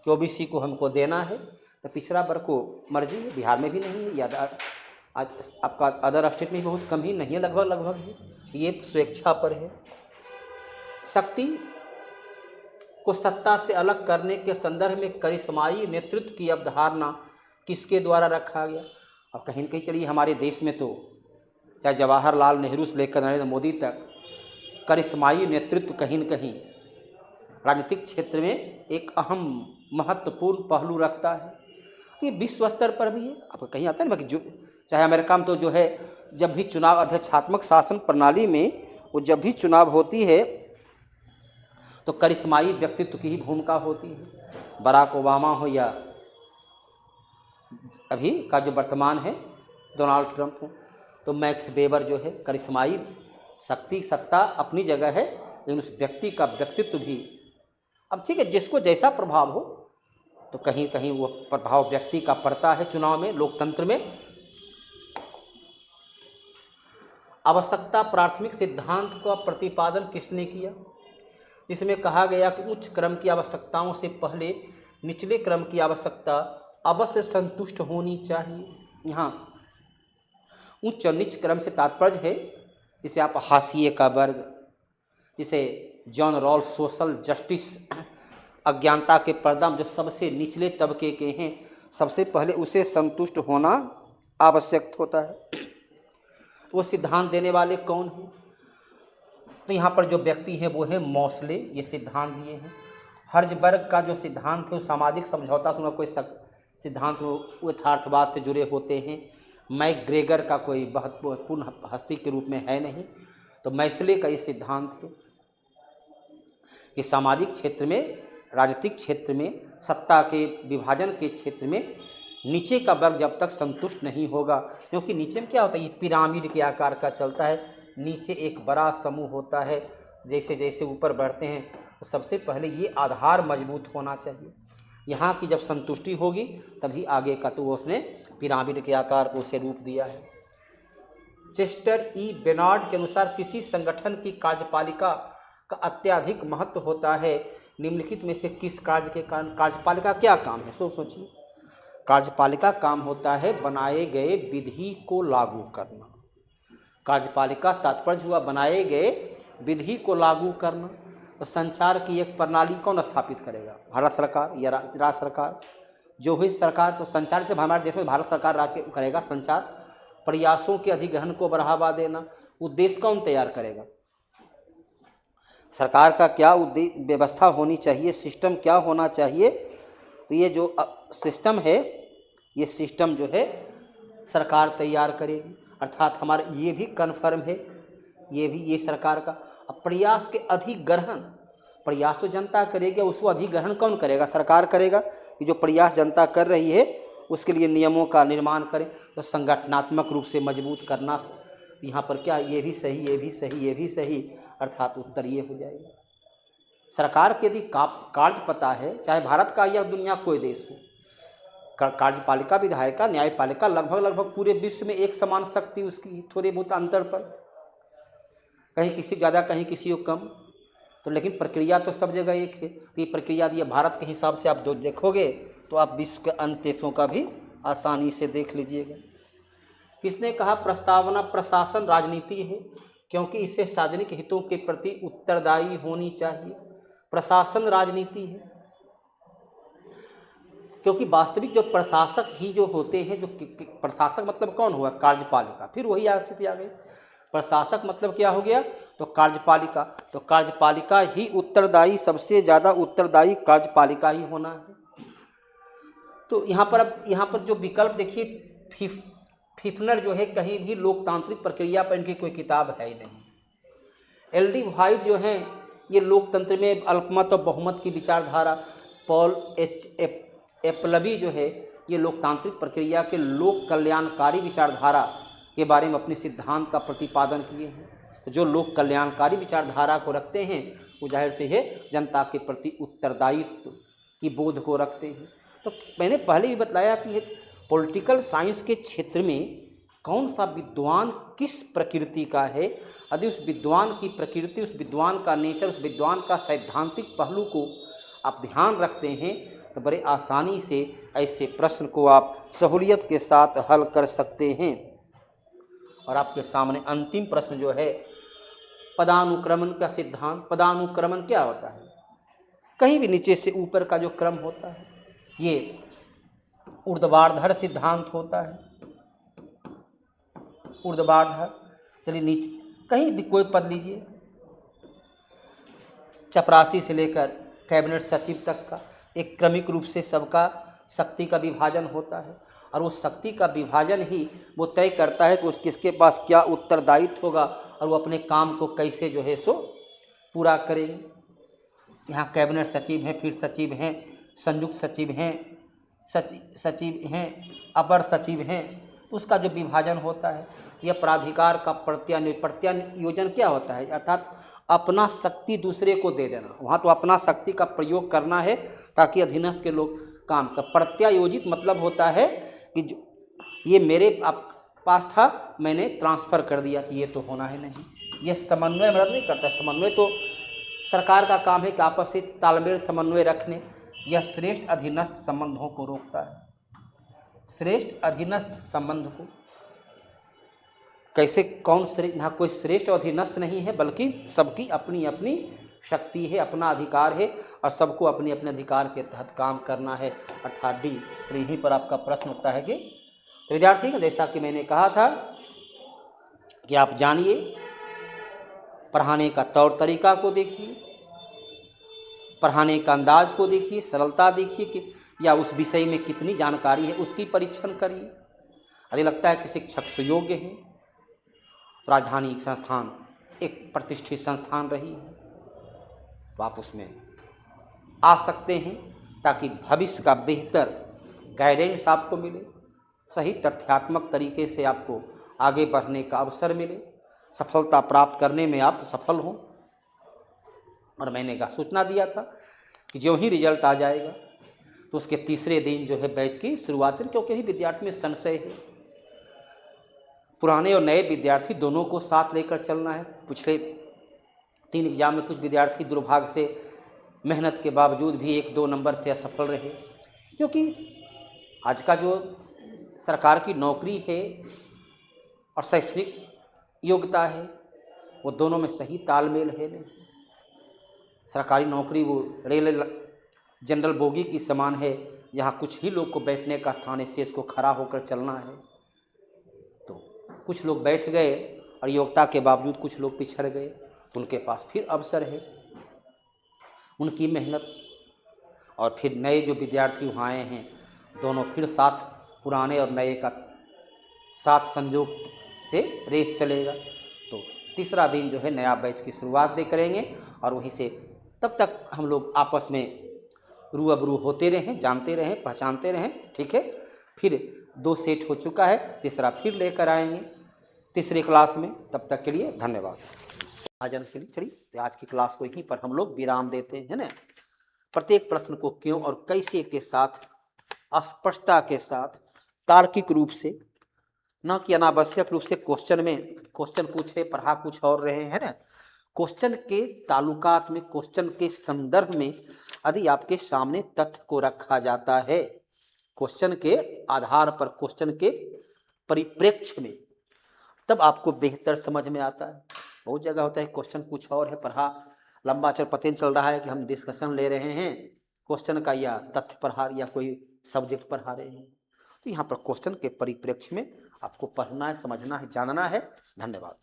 कि ओबीसी को हमको देना है, तो पिछड़ा वर्ग को मर्जी है। बिहार में भी नहीं है, या आपका अदर स्टेट में बहुत कम ही नहीं है, लगभग है, ये स्वेच्छा पर है। शक्ति को सत्ता से अलग करने के संदर्भ में करिश्माई नेतृत्व की अवधारणा किसके द्वारा रखा गया? अब कहीं न कहीं चलिए हमारे देश में तो चाहे जवाहरलाल नेहरू से लेकर नरेंद्र मोदी तक करिश्माई नेतृत्व कहीं न कहीं राजनीतिक क्षेत्र में एक अहम महत्वपूर्ण पहलू रखता है। तो ये विश्व स्तर पर भी है। आपको कहीं आता है ना कि जो चाहे अमेरिका में तो जो है जब भी चुनाव अध्यक्षात्मक शासन प्रणाली में वो जब भी चुनाव होती है तो करिश्माई व्यक्तित्व की ही भूमिका होती है। बराक ओबामा हो या अभी का जो वर्तमान है डोनाल्ड ट्रंप हो, तो मैक्स वेबर जो है करिश्माई, शक्ति सत्ता अपनी जगह है, लेकिन उस व्यक्ति का व्यक्तित्व भी, अब ठीक है जिसको जैसा प्रभाव हो तो कहीं कहीं वो प्रभाव व्यक्ति का पड़ता है चुनाव में, लोकतंत्र में। आवश्यकता प्राथमिक सिद्धांत का प्रतिपादन किसने किया? इसमें कहा गया कि उच्च क्रम की आवश्यकताओं से पहले निचले क्रम की आवश्यकता अवश्य संतुष्ट होनी चाहिए। यहाँ उच्च और नीच क्रम से तात्पर्य है जिसे आप हाशिए का वर्ग, जिसे जॉन रॉल्स सोशल जस्टिस अज्ञानता के पर्दा जो सबसे निचले तबके के हैं, सबसे पहले उसे संतुष्ट होना आवश्यक होता है। वो सिद्धांत देने वाले कौन हैं? तो यहाँ पर जो व्यक्ति है वो है मौसले, ये सिद्धांत दिए हैं। हर्जबर्ग का जो सिद्धांत है वो सामाजिक समझौता से कोई सिद्धांत वो यथार्थवाद से जुड़े होते हैं। मैकग्रेगर का कोई महत्वपूर्ण हस्ती के रूप में है नहीं। तो मैसले का ये सिद्धांत है कि सामाजिक क्षेत्र में, राजनीतिक क्षेत्र में, सत्ता के विभाजन के क्षेत्र में नीचे का वर्ग जब तक संतुष्ट नहीं होगा, क्योंकि नीचे में क्या होता है, ये पिरामिड के आकार का चलता है। नीचे एक बड़ा समूह होता है, जैसे जैसे ऊपर बढ़ते हैं तो सबसे पहले ये आधार मजबूत होना चाहिए। यहाँ की जब संतुष्टि होगी तभी आगे का, तो उसने पिरामिड के आकार को उसे रूप दिया है। चेस्टर ई बेनार्ड के अनुसार किसी संगठन की कार्यपालिका का अत्यधिक महत्व होता है। निम्नलिखित में से किस कार्य के कारण कार्यपालिका क्या काम है? सोचिए, कार्यपालिका काम होता है बनाए गए विधि को लागू करना। कार्यपालिका तात्पर्य हुआ बनाए गए विधि को लागू करना। तो संचार की एक प्रणाली कौन स्थापित करेगा? भारत सरकार या राज्य सरकार? जो हुई सरकार, तो संचार से हमारे देश में भारत सरकार राज्य करेगा संचार। प्रयासों के अधिग्रहण को बढ़ावा देना, उद्देश्य कौन तैयार करेगा? सरकार का क्या उद्देश्य, व्यवस्था होनी चाहिए, सिस्टम क्या होना चाहिए? तो ये जो सिस्टम है, ये सिस्टम जो है सरकार तैयार करेगी। अर्थात हमारा ये भी कन्फर्म है, ये सरकार का। अब प्रयास के अधिग्रहण, प्रयास तो जनता करेगी, उसको अधिग्रहण कौन करेगा? सरकार करेगा। कि जो प्रयास जनता कर रही है उसके लिए नियमों का निर्माण करें, तो संगठनात्मक रूप से मजबूत करना। यहाँ पर क्या, ये भी सही, ये भी सही, ये भी सही, अर्थात उत्तर ये हो जाएगा। सरकार के यदि कार्य पता है, चाहे भारत का या दुनिया कोई देश हो, कार्यपालिका, विधायिका, न्यायपालिका लगभग पूरे विश्व में एक समान शक्ति उसकी, थोड़े बहुत अंतर पर, कहीं किसी ज़्यादा कहीं किसी को कम, तो लेकिन प्रक्रिया तो सब जगह एक है। तो ये प्रक्रिया ये भारत के हिसाब से आप देखोगे तो आप विश्व के अन्य देशों का भी आसानी से देख लीजिएगा। किसने कहा प्रस्तावना प्रशासन राजनीति है? क्योंकि इसे सार्वजनिक हितों के प्रति उत्तरदायी होनी चाहिए। प्रशासन राजनीति है क्योंकि वास्तविक जो प्रशासक ही जो होते हैं, जो प्रशासक मतलब कौन हुआ? कार्यपालिका। फिर वही स्थिति आ गई, प्रशासक मतलब क्या हो गया? तो कार्यपालिका। तो कार्यपालिका ही उत्तरदायी, सबसे ज़्यादा उत्तरदायी कार्यपालिका ही होना है। तो यहाँ पर जो विकल्प देखिए, फिफनर जो है कहीं भी लोकतांत्रिक प्रक्रिया पर इनकी कोई किताब है ही नहीं। एल.डी. व्हाइट जो हैं ये लोकतंत्र में अल्पमत और बहुमत की विचारधारा, पॉल एपलबी जो है ये लोकतांत्रिक प्रक्रिया के लोक कल्याणकारी विचारधारा के बारे में अपने सिद्धांत का प्रतिपादन किए हैं। तो जो लोक कल्याणकारी विचारधारा को रखते हैं वो जाहिर से है जनता के प्रति उत्तरदायित्व की बोध को रखते हैं। तो मैंने पहले भी बताया कि पॉलिटिकल साइंस के क्षेत्र में कौन सा विद्वान किस प्रकृति का है, यदि उस विद्वान की प्रकृति, उस विद्वान का नेचर, उस विद्वान का सैद्धांतिक पहलू को आप ध्यान रखते हैं तो बड़े आसानी से ऐसे प्रश्न को आप सहूलियत के साथ हल कर सकते हैं। और आपके सामने अंतिम प्रश्न जो है, पदानुक्रमण का सिद्धांत। पदानुक्रमण क्या होता है? कहीं भी नीचे से ऊपर का जो क्रम होता है, ये ऊर्ध्वाधर सिद्धांत होता है। ऊर्ध्वाधर, चलिए नीचे कहीं भी कोई पद लीजिए, चपरासी से लेकर कैबिनेट सचिव तक का एक क्रमिक रूप से सबका शक्ति का विभाजन होता है। और वो शक्ति का विभाजन ही वो तय करता है कि उस किसके पास क्या उत्तरदायित्व होगा और वो अपने काम को कैसे जो है सो पूरा करेंगे। यहाँ कैबिनेट सचिव हैं, फिर सचिव हैं, संयुक्त सचिव हैं, सचिव हैं, अपर सचिव हैं, उसका जो विभाजन होता है। यह प्राधिकार का प्रत्यायोजन क्या होता है? अर्थात अपना शक्ति दूसरे को दे देना। वहाँ तो अपना शक्ति का प्रयोग करना है ताकि अधीनस्थ के लोग काम कर। प्रत्यायोजित मतलब होता है कि ये मेरे पास था, मैंने ट्रांसफ़र कर दिया कि ये तो होना है नहीं। ये समन्वय मदद नहीं करता। समन्वय तो सरकार का काम है कि आपस में तालमेल समन्वय रखने। यह श्रेष्ठ अधीनस्थ संबंधों को रोकता है। श्रेष्ठ अधीनस्थ संबंध को कैसे, कौन श्रेष्ठ, यहाँ कोई श्रेष्ठ और अधीनस्थ नहीं है, बल्कि सबकी अपनी अपनी शक्ति है, अपना अधिकार है, और सबको अपने अपने अधिकार के तहत काम करना है, अर्थात डी। तो यहीं पर आपका प्रश्न उठता है कि तो विद्यार्थी, जैसा कि मैंने कहा था कि आप जानिए, पढ़ाने का तौर तरीका को देखिए, पढ़ाने का अंदाज को देखिए, सरलता देखिए कि या उस विषय में कितनी जानकारी है उसकी परीक्षण करिए। यदि लगता है कि शिक्षक सुयोग्य है, राजधानी संस्थान एक प्रतिष्ठित संस्थान रही है, तो आप उसमें आ सकते हैं, ताकि भविष्य का बेहतर गाइडेंस आपको मिले, सही तथ्यात्मक तरीके से आपको आगे बढ़ने का अवसर मिले, सफलता प्राप्त करने में आप सफल हों। और मैंने कहा, सूचना दिया था कि जो ही रिजल्ट आ जाएगा तो उसके तीसरे दिन जो है बैच की शुरुआत है, क्योंकि ही विद्यार्थी में संशय है। पुराने और नए विद्यार्थी दोनों को साथ लेकर चलना है। पिछले 3 एग्जाम में कुछ विद्यार्थी दुर्भाग्य से मेहनत के बावजूद भी 1-2 नंबर से असफल रहे, क्योंकि आज का जो सरकार की नौकरी है और शैक्षणिक योग्यता है, वो दोनों में सही तालमेल है नहीं। सरकारी नौकरी वो रेल जनरल बोगी की समान है, जहाँ कुछ ही लोग को बैठने का स्थान है, स्टेज को खड़ा होकर चलना है। तो कुछ लोग बैठ गए और योग्यता के बावजूद कुछ लोग पिछड़ गए, तो उनके पास फिर अवसर है, उनकी मेहनत। और फिर नए जो विद्यार्थी वहाँ आए हैं, दोनों फिर साथ पुराने और नए का साथ संयोग से रेस चलेगा। तो तीसरा दिन जो है नया बैच की शुरुआत दे करेंगे, और वहीं से तब तक हम लोग आपस में रूबरू होते रहें, जानते रहें, पहचानते रहें, ठीक है। फिर 2 सेट हो चुका है, तीसरा फिर लेकर आएंगे तीसरी क्लास में। तब तक के लिए धन्यवाद। आजन के लिए चलिए, तो आज की क्लास को यहीं पर हम लोग विराम देते हैं, है ना। प्रत्येक प्रश्न को क्यों और कैसे के साथ, स्पष्टता के साथ, तार्किक रूप से, न कि अनावश्यक रूप से क्वेश्चन में क्वेश्चन पूछे पढ़ा कुछ और रहे, है ना। क्वेश्चन के ताल्लुकात में, क्वेश्चन के संदर्भ में यदि आपके सामने तथ्य को रखा जाता है, क्वेश्चन के आधार पर, क्वेश्चन के परिप्रेक्ष्य में, तब आपको बेहतर समझ में आता है। बहुत जगह होता है क्वेश्चन कुछ और है, पढ़ा लंबा चल, पता चल रहा है कि हम डिस्कशन ले रहे हैं क्वेश्चन का, या तथ्य पढ़ा, या कोई सब्जेक्ट पढ़ा रहे हैं। तो यहाँ पर क्वेश्चन के परिप्रेक्ष्य में आपको पढ़ना है, समझना है, जानना है। धन्यवाद।